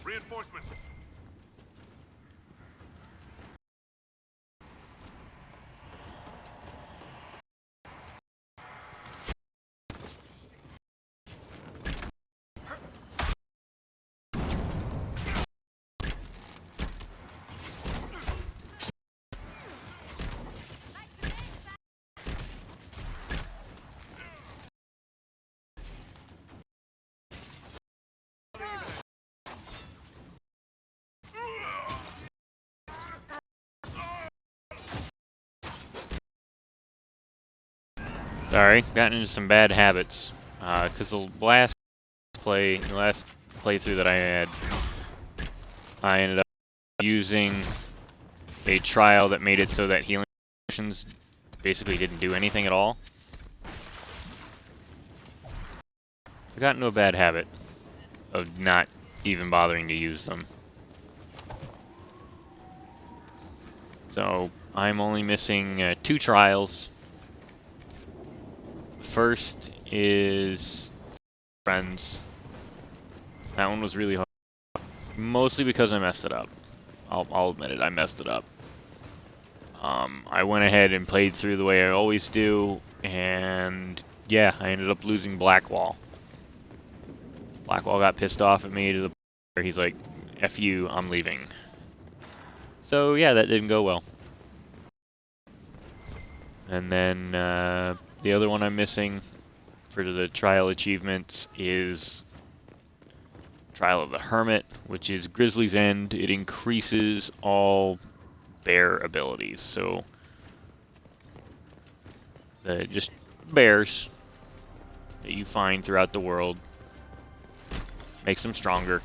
Reinforcements! Sorry, gotten into some bad habits. Because the last playthrough that I had, I ended up using a trial that made it so that healing potions basically didn't do anything at all. So I got into a bad habit of not even bothering to use them. So I'm only missing 2 trials. The first is Friends. That one was really hard, mostly because I messed it up. I'll admit it, I messed it up. I went ahead and played through the way I always do, and yeah, I ended up losing Blackwall. Blackwall got pissed off at me to the point where he's like, F you, I'm leaving. So yeah, that didn't go well. And then the other one I'm missing for the trial achievements is Trial of the Hermit, which is Grizzly's End. It increases all bear abilities, so just bears that you find throughout the world makes them stronger.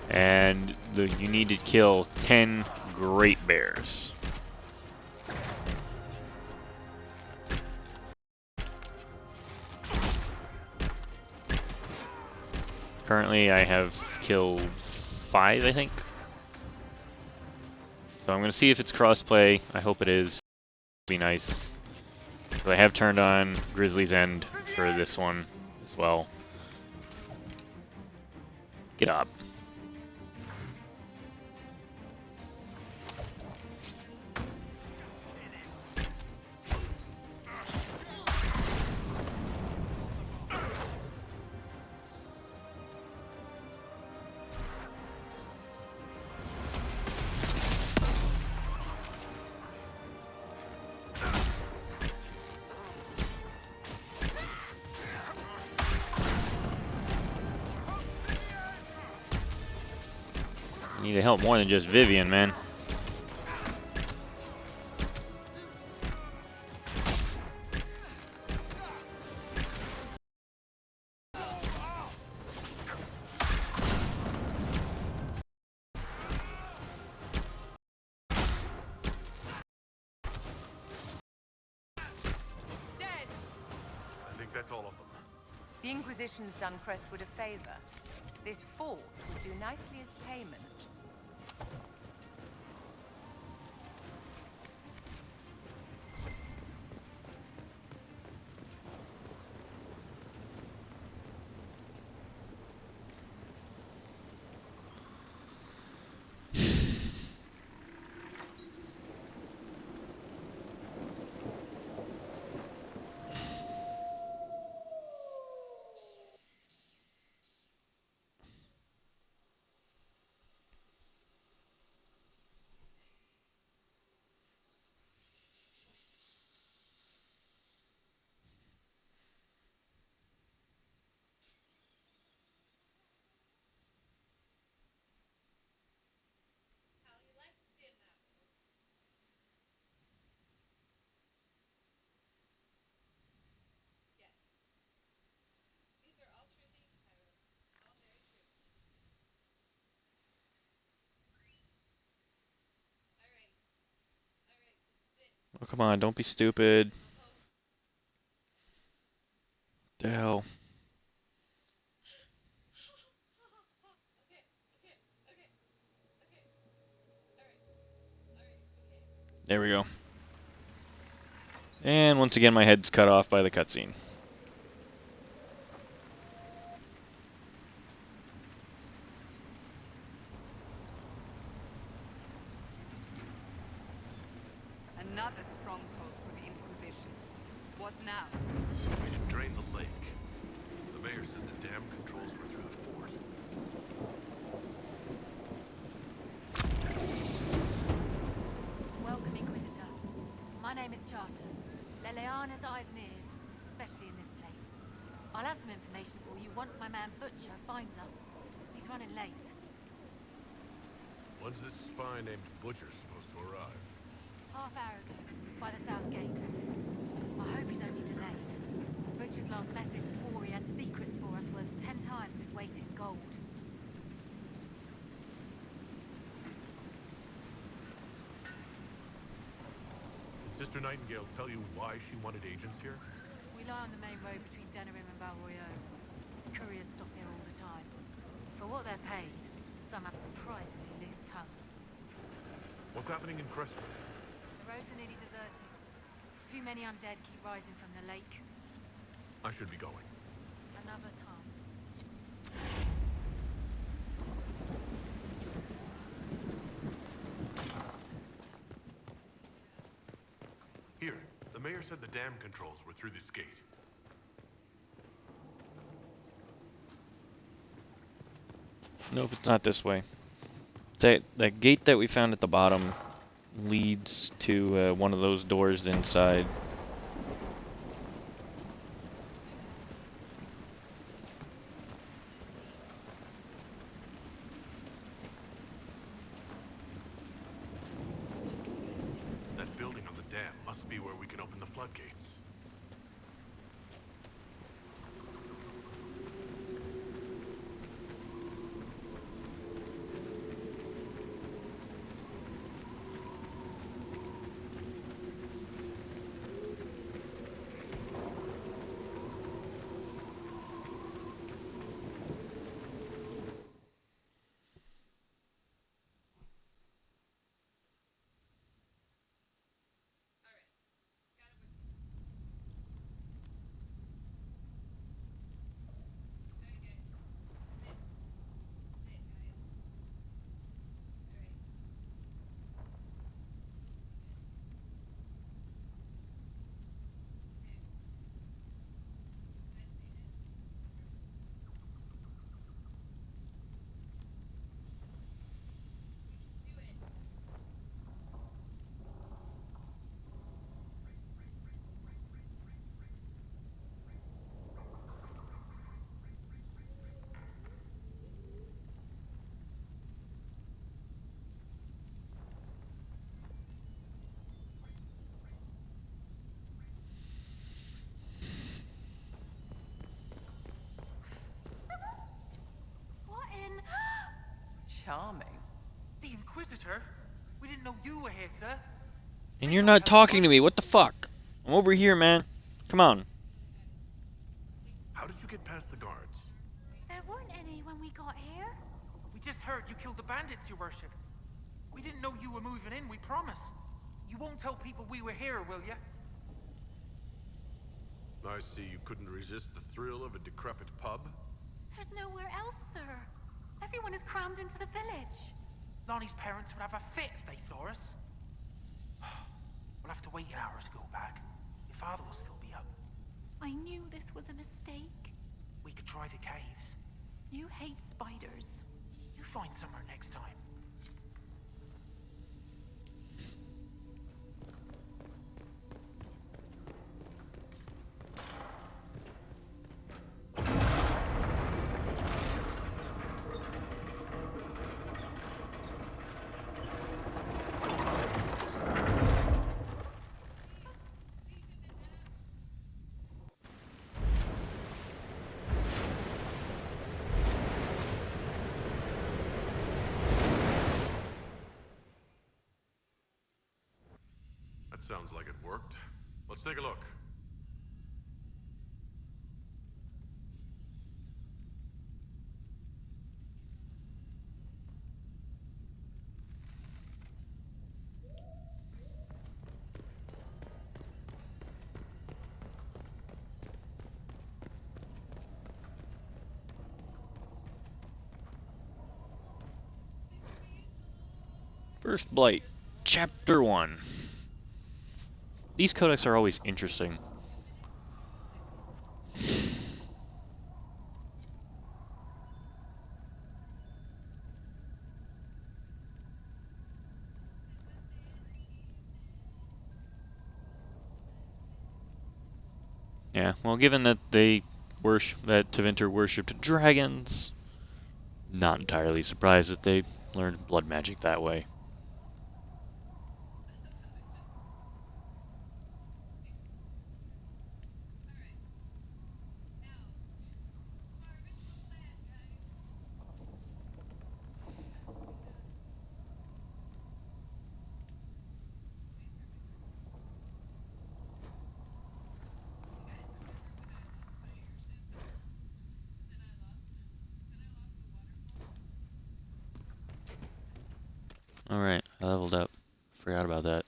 And you need to kill 10 great bears. Currently, I have killed 5, I think. So I'm going to see if it's crossplay. I hope it is. Be nice. So I have turned on Grizzly's End for this one as well. Get up. Need to help more than just Vivian, man. I think that's all of them. The Inquisition's done Crestwood a favor. This fort would do nicely as payment. Oh, come on, don't be stupid. The hell. There we go. And once again, my head's cut off by the cutscene. Another stronghold for the Inquisition. What now? We should drain the lake. The mayor said the dam controls were through the fort. Welcome, Inquisitor. My name is Charter. Leleana's eyes and ears, especially in this place. I'll have some information for you once my man Butcher finds us. He's running late. When's this spy named Butcher supposed to arrive? Half hour ago, by the south gate. I hope he's only delayed. Butcher's last message swore he had secrets for us worth 10 times his weight in gold. Did Sister Nightingale tell you why she wanted agents here? We lie on the main road between Denerim and Valroyo. Couriers stop here all the time. For what they're paid, some have surprisingly loose tongues. What's happening in Crestwood? The roads are nearly deserted. Too many undead keep rising from the lake. I should be going. Another time. Here, the mayor said the dam controls were through this gate. Nope, it's not this way. That gate that we found at the bottom leads to one of those doors inside. That building on the dam must be where we can open the floodgates. What in... Charming. The Inquisitor? We didn't know you were here, sir. And you're not talking to me. What the fuck? I'm over here, man. Come on. How did you get past the guards? There weren't any when we got here. We just heard you killed the bandits, your worship. We didn't know you were moving in, we promise. You won't tell people we were here, will you? I see you couldn't resist the thrill of a decrepit pub. There's nowhere else, sir. Everyone is crammed into the village. Lonnie's parents would have a fit if they saw us. We'll have to wait an hour to go back. Your father will still be up. I knew this was a mistake. We could try the caves. You hate spiders. You find somewhere next time. Sounds like it worked. Let's take a look. First Blight, Chapter 1. These codex are always interesting. Yeah, well, given that Tevinter worshipped dragons, Not entirely surprised that they learned blood magic that way. Alright, I leveled up. Forgot about that.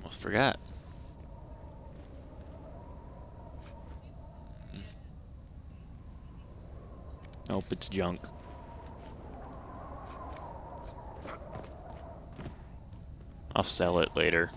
Almost forgot. Nope, it's junk. I'll sell it later.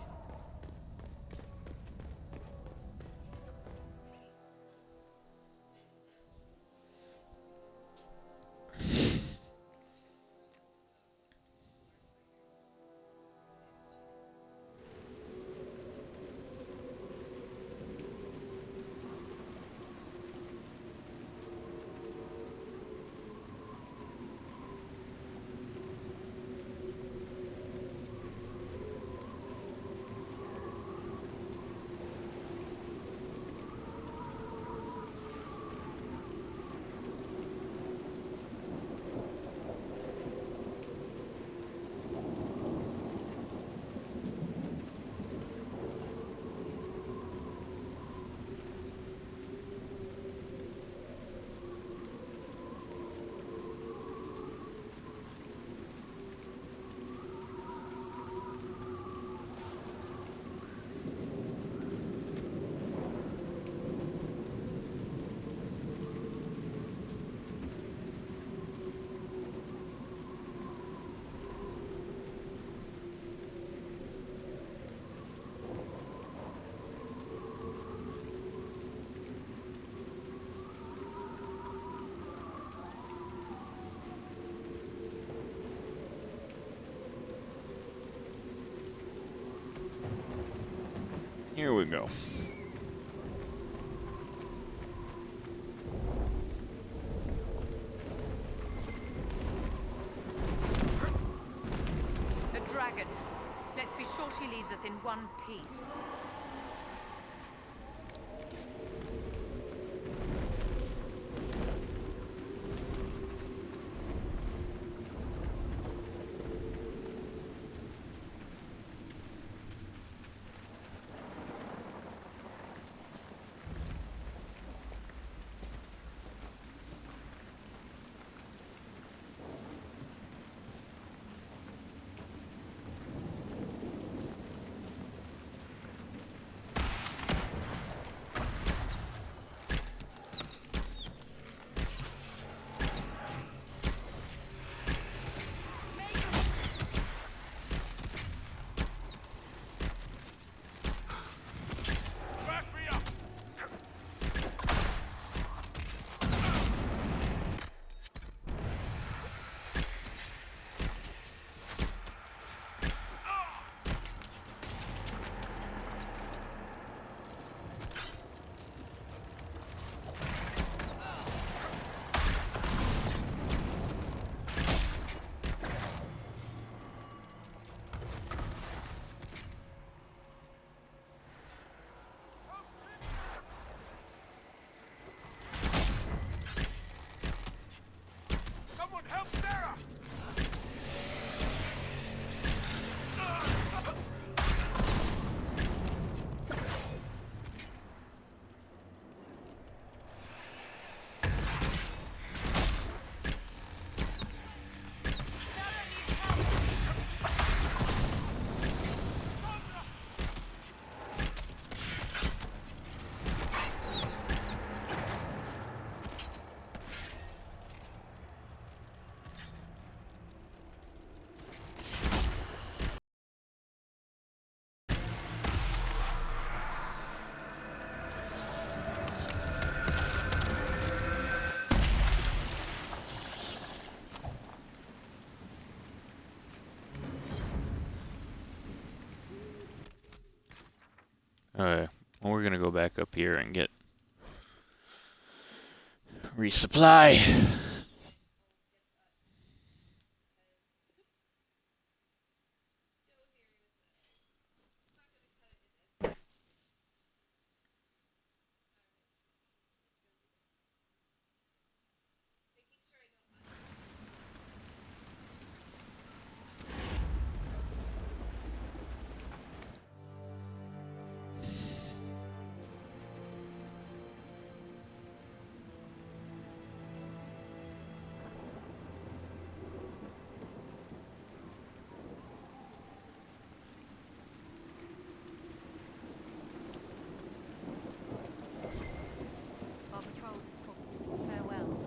Here we go. A dragon. Let's be sure she leaves us in one piece. Alright, well, we're gonna go back up here and get resupply. Our patrol is full. Farewell.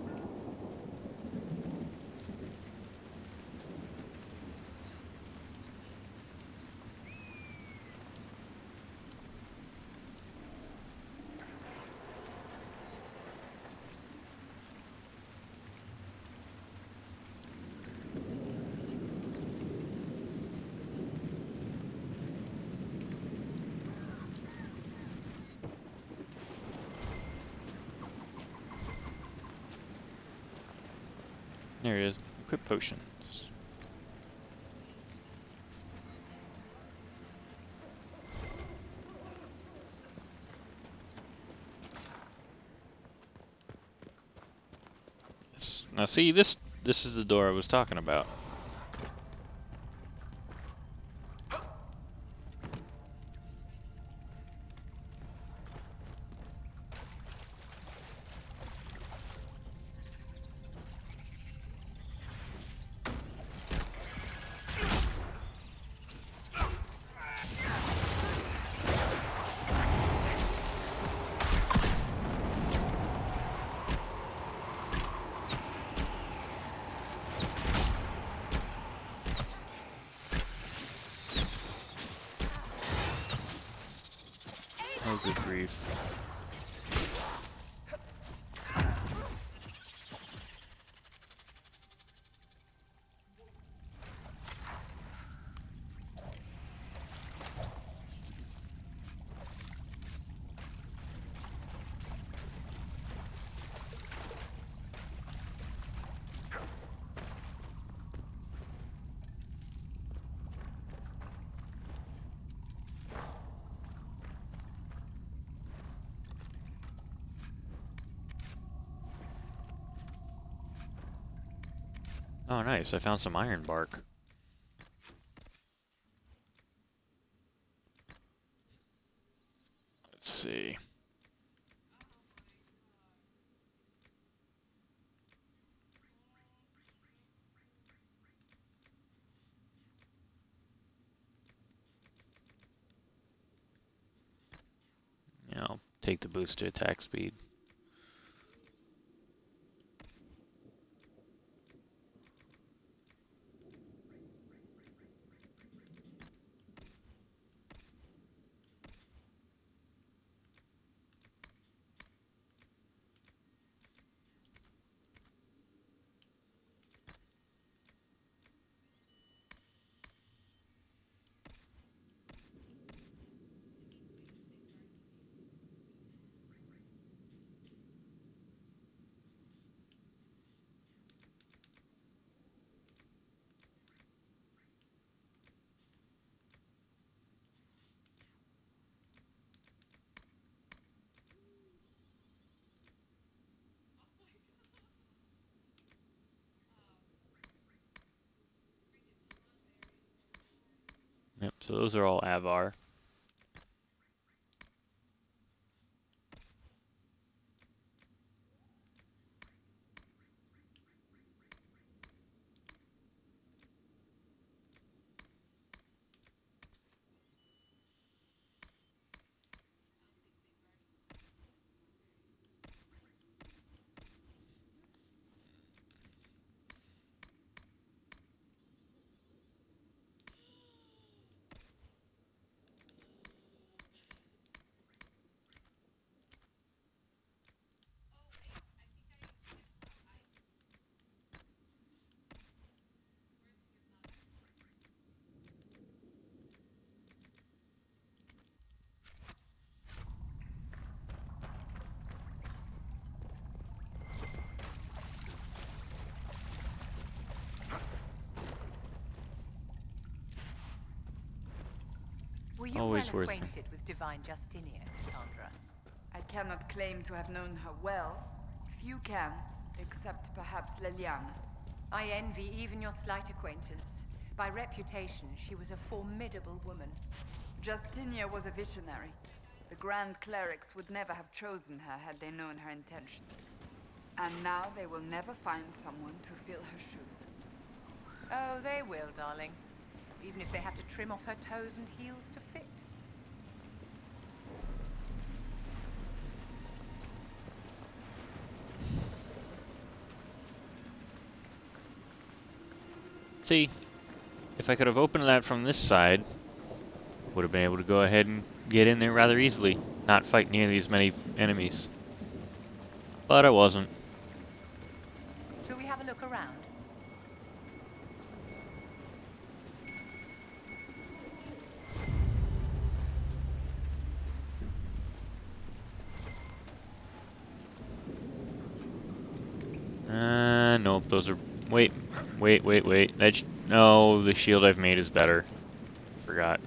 There it is. Equip potions. Yes. Now see, this is the door I was talking about. Oh, good grief. Oh, nice. I found some iron bark. Let's see. Yeah, I'll take the boost to attack speed. Yep, so those are all Avar. you Always well worth it. acquainted with Divine Justinia, Cassandra? I cannot claim to have known her well. Few can, except perhaps Leliana. I envy even your slight acquaintance. By reputation, she was a formidable woman. Justinia was a visionary. The Grand Clerics would never have chosen her had they known her intentions. And now they will never find someone to fill her shoes. Oh, they will, darling. Even if they have to trim off her toes and heels to fit. See, if I could have opened that from this side, would have been able to go ahead and get in there rather easily, not fight nearly as many enemies. But I wasn't. Shall we have a look around? Nope, those are... Wait. No, the shield I've made is better. Forgot.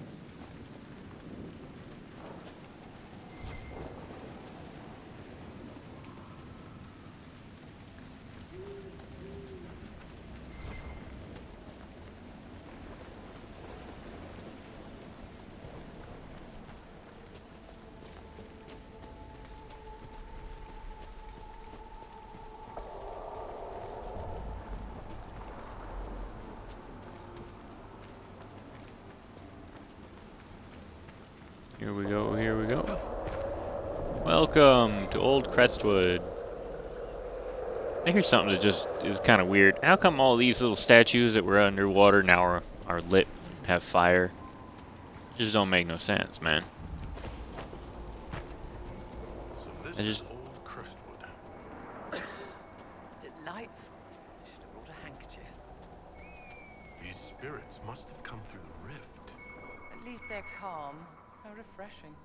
Here we go, here we go. Welcome to Old Crestwood. Now here's something that just is kind of weird. How come all these little statues that were underwater now are lit, have fire? Just don't make no sense, man. So I this just... is Old Crestwood. Delightful. Should have brought a handkerchief. These spirits must have come through the rift. At least they're calm. How refreshing.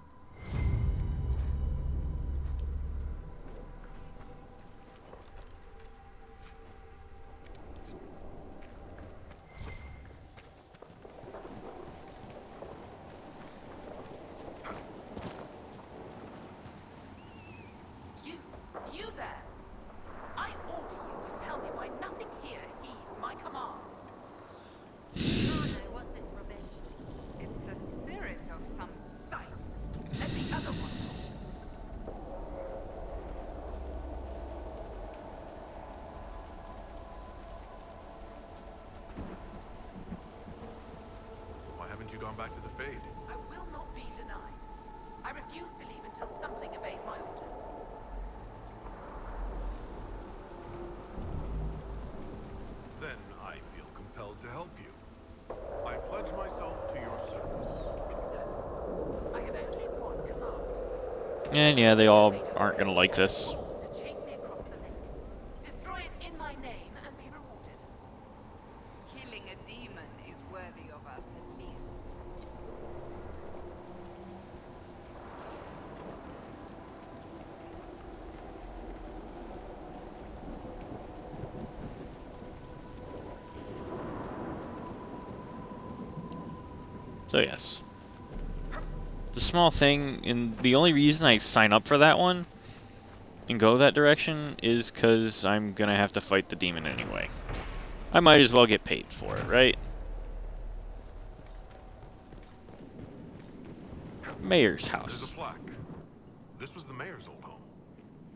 You there! I order you to tell me why nothing here heeds my commands. What's this rubbish? It's the spirit of some... Silence. Let the other one talk. Why haven't you gone back to the Fade? I will not be denied. I refuse to leave until something obeys my orders. Then I feel compelled to help you. I pledge myself to your service. Accept. I have only one command. And yeah, they all aren't gonna like this. To chase me across the lake. Destroy it in my name and be rewarded. Killing a demon is worthy of us, at least. So yes. The small thing, and the only reason I sign up for that one and go that direction is because I'm gonna have to fight the demon anyway. I might as well get paid for it, right? Mayor's There's house. a plaque. This was the mayor's old home.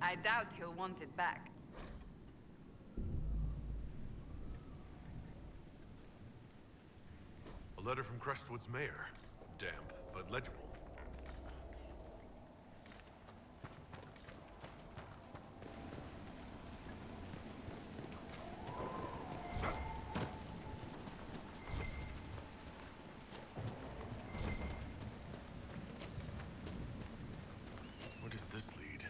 I doubt he'll want it back. A letter from Crestwood's mayor. Damp, but legible. Where does this lead?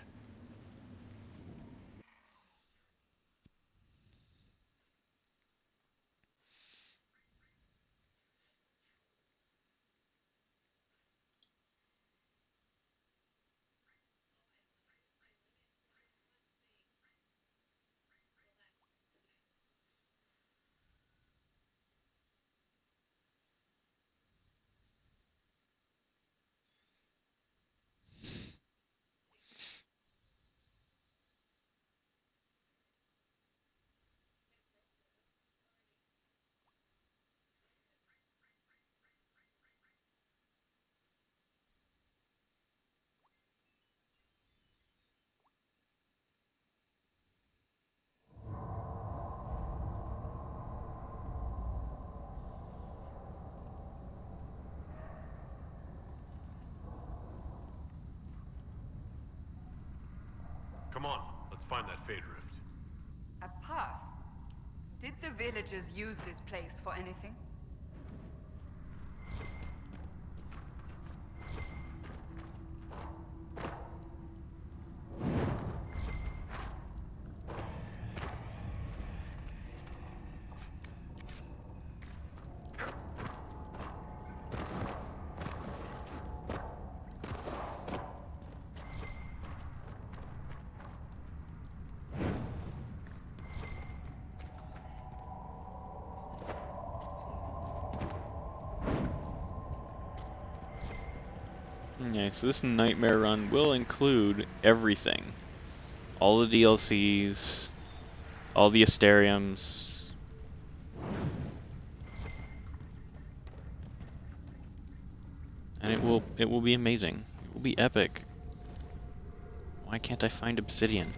Come on, let's find that Fade Rift. A path? Did the villagers use this place for anything? Okay, so this nightmare run will include everything. All the DLCs, all the Asteriums. And it will be amazing. It will be epic. Why can't I find obsidian?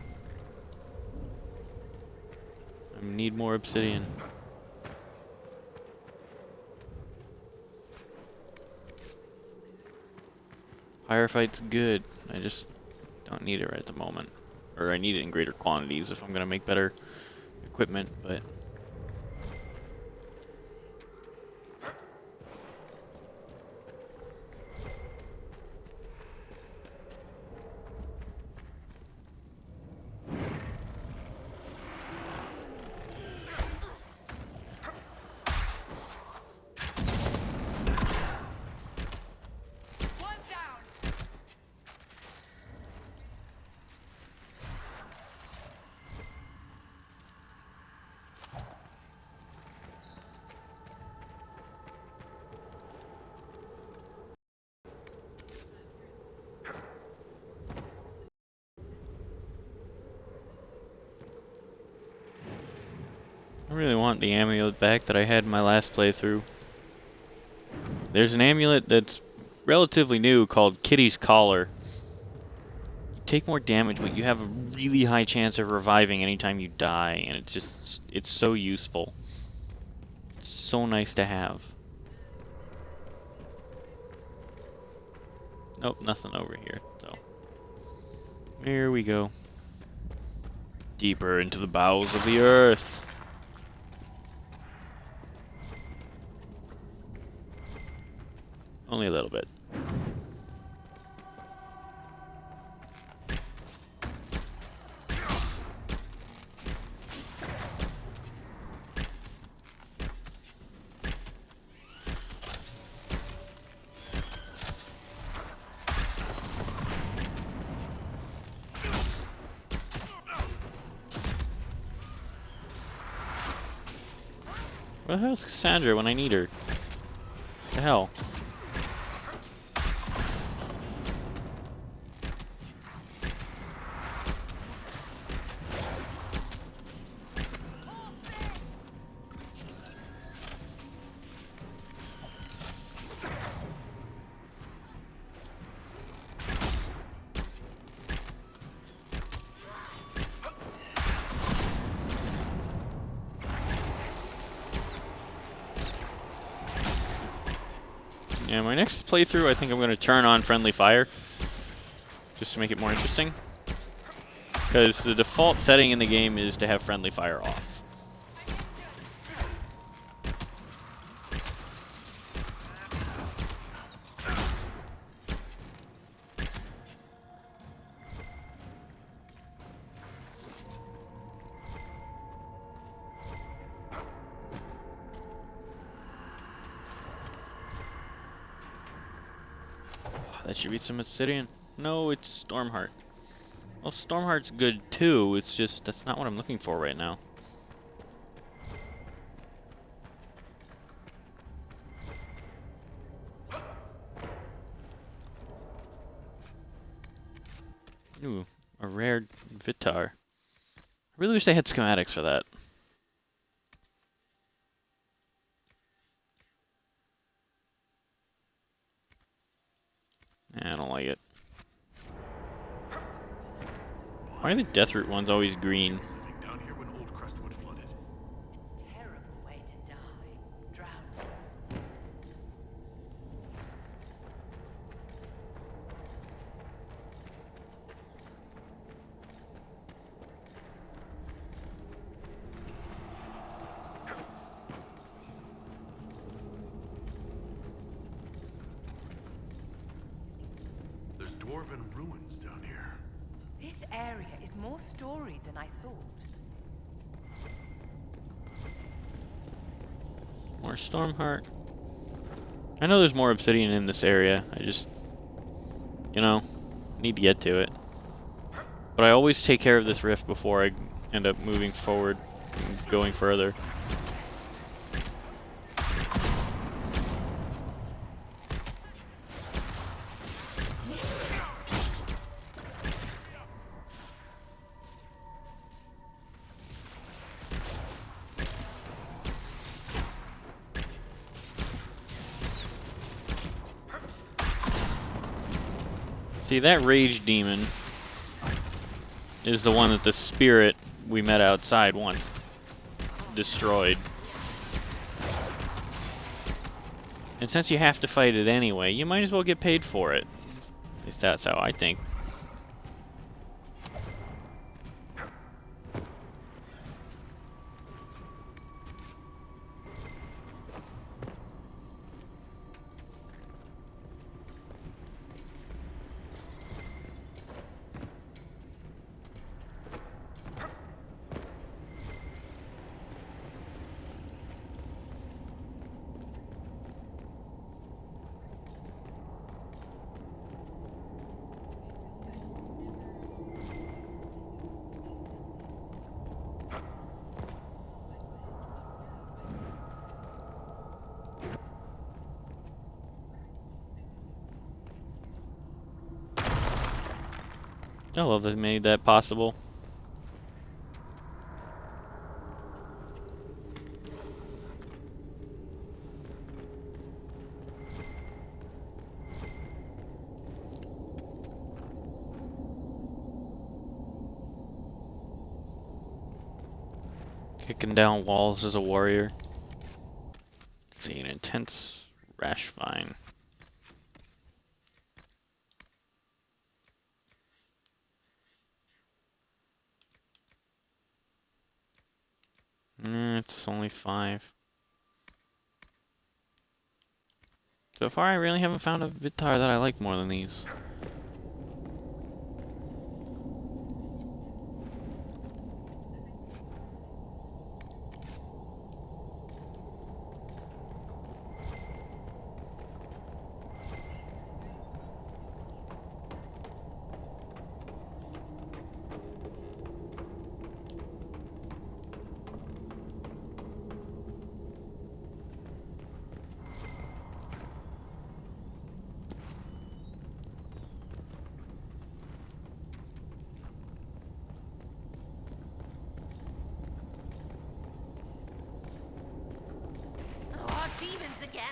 I need more obsidian. Firefight's good. I just don't need it right at the moment. Or I need it in greater quantities if I'm gonna make better equipment, but I really want the amulet back that I had in my last playthrough. There's an amulet that's relatively new called Kitty's Collar. You take more damage, but you have a really high chance of reviving anytime you die, and it's so useful. It's so nice to have. Nope, nothing over here, so. Here we go. Deeper into the bowels of the earth. Only a little bit. Where the hell's Cassandra when I need her? What the hell? Yeah, my next playthrough, I think I'm going to turn on friendly fire, just to make it more interesting. Because the default setting in the game is to have friendly fire off. That should be some obsidian. No, it's Stormheart. Well, Stormheart's good too, it's just, that's not what I'm looking for right now. Ooh, a rare Vitar. I really wish they had schematics for that. I don't like it. Why are the Deathroot ones always green? Down here when Old Crestwood flooded. Terrible way to die. Drowned. dwarven ruins down here. This area is more storied than I thought. More Stormheart. I know there's more obsidian in this area. I just, you know, need to get to it. But I always take care of this rift before I end up moving forward and going further. See, that rage demon is the one that the spirit we met outside once destroyed. And since you have to fight it anyway, you might as well get paid for it. At least that's how I think. I love that they made that possible. Kicking down walls as a warrior. Let's see, an intense rash vine. It's only 5. So far, I really haven't found a Vitar that I like more than these. Oh, demons again!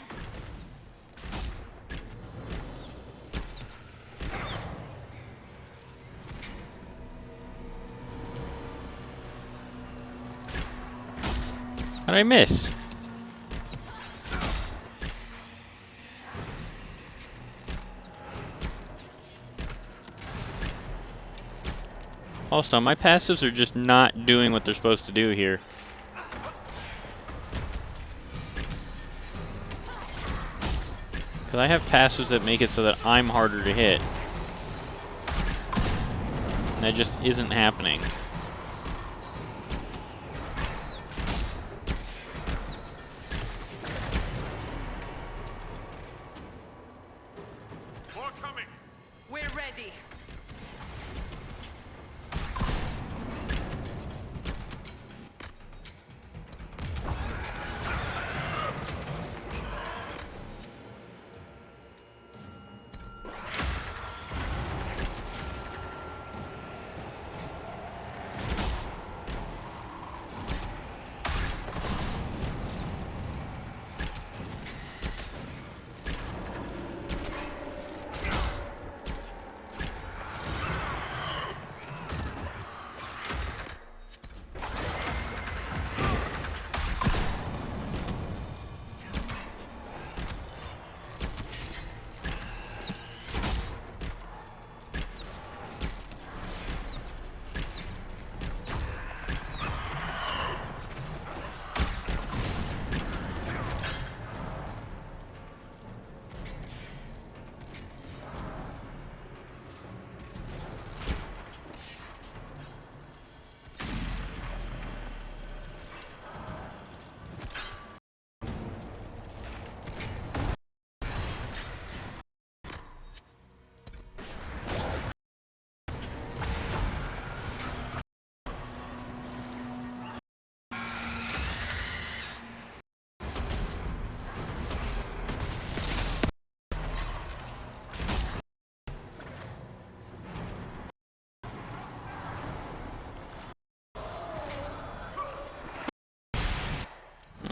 How'd I miss? Also, my passives are just not doing what they're supposed to do here. Because I have passives that make it so that I'm harder to hit. And that just isn't happening. More coming! We're ready.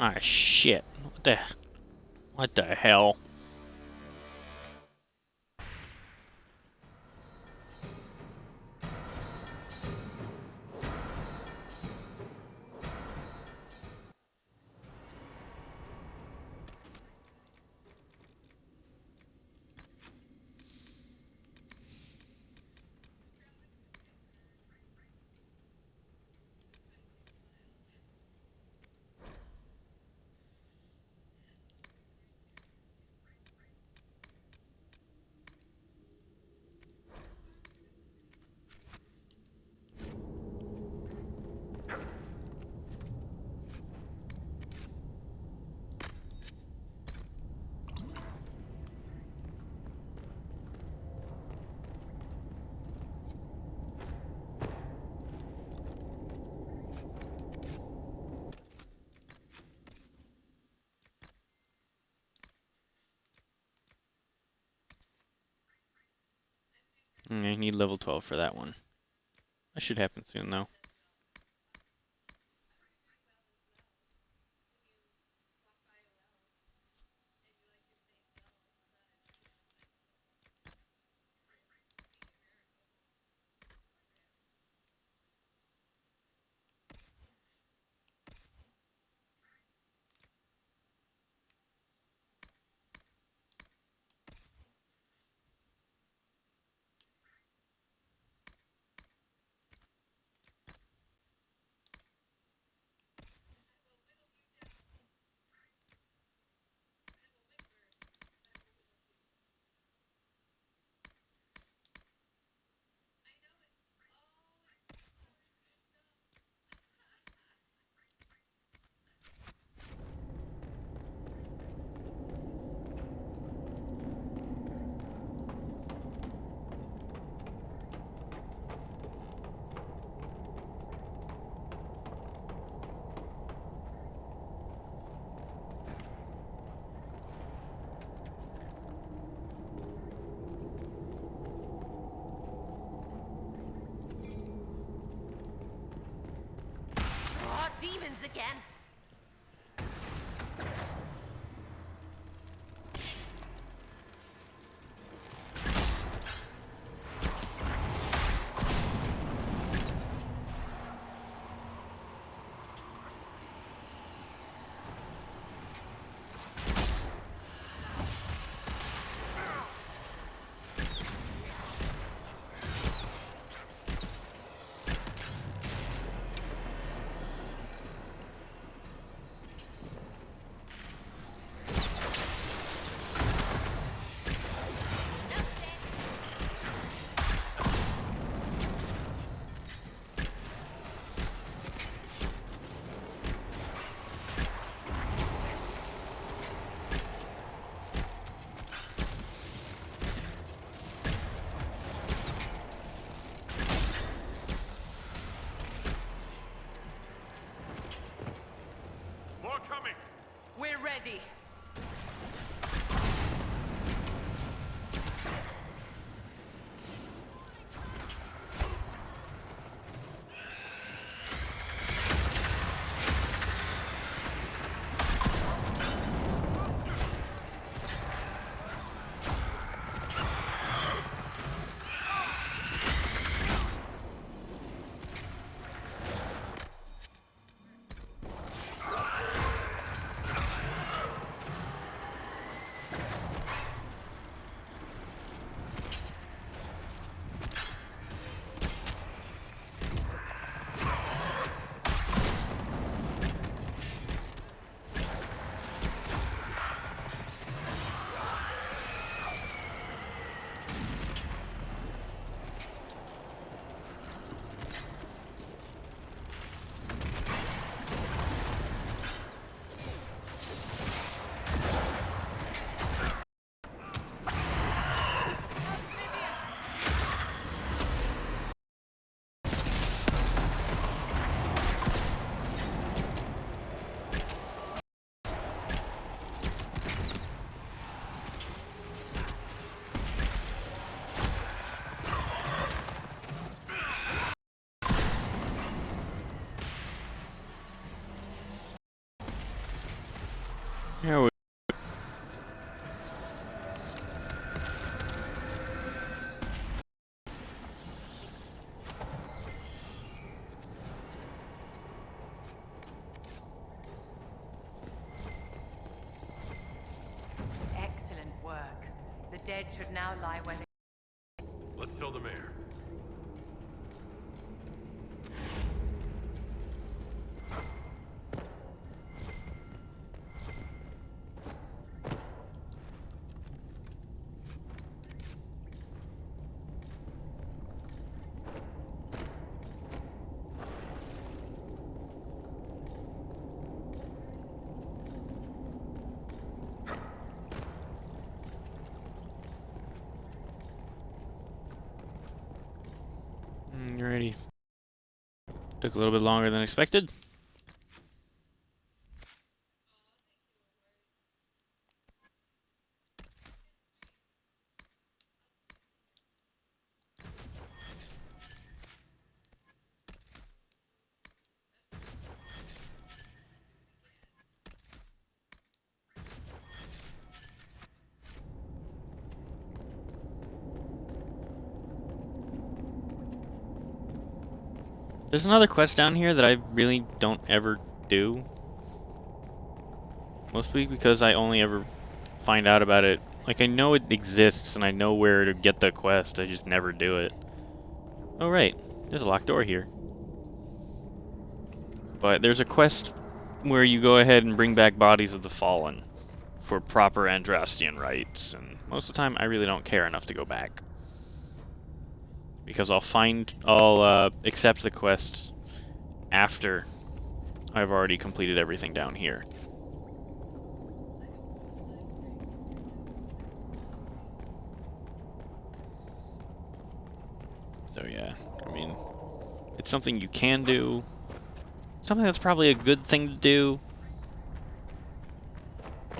Ah, shit. What the hell? I need level 12 for that one. That should happen soon, though. Oh, demons again! dead should now lie where they... Let's tell the mayor. Alrighty. Took a little bit longer than expected. There's another quest down here that I really don't ever do. Mostly because I only ever find out about it. Like, I know it exists and I know where to get the quest, I just never do it. Oh right, there's a locked door here. But there's a quest where you go ahead and bring back bodies of the fallen for proper Andrastian rites, and most of the time I really don't care enough to go back. Because I'll accept the quest after I've already completed everything down here. So yeah, I mean, it's something you can do. Something that's probably a good thing to do,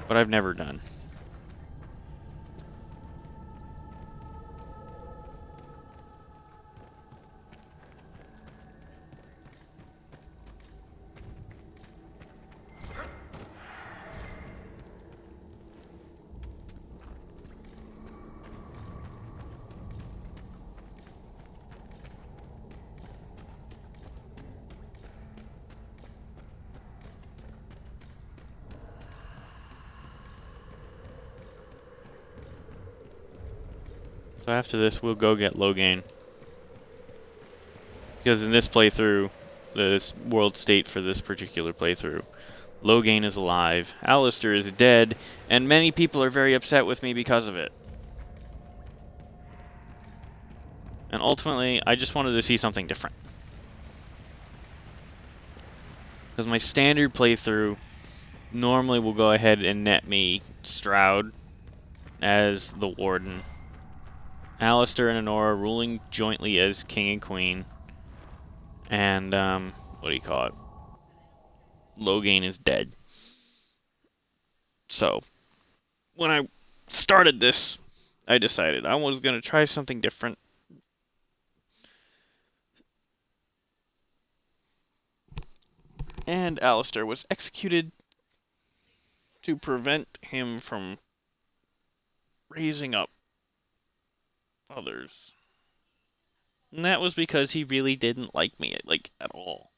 but I've never done. So after this, we'll go get Loghain. Because in this playthrough, this world state for this particular playthrough, Loghain is alive, Alistair is dead, and many people are very upset with me because of it. And ultimately, I just wanted to see something different. Because my standard playthrough normally will go ahead and net me Stroud as the Warden, Alistair and Honora ruling jointly as King and Queen, and, what do you call it? Loghain is dead. So, when I started this, I decided I was going to try something different. And Alistair was executed to prevent him from raising up others. And that was because he really didn't like me, like, at all.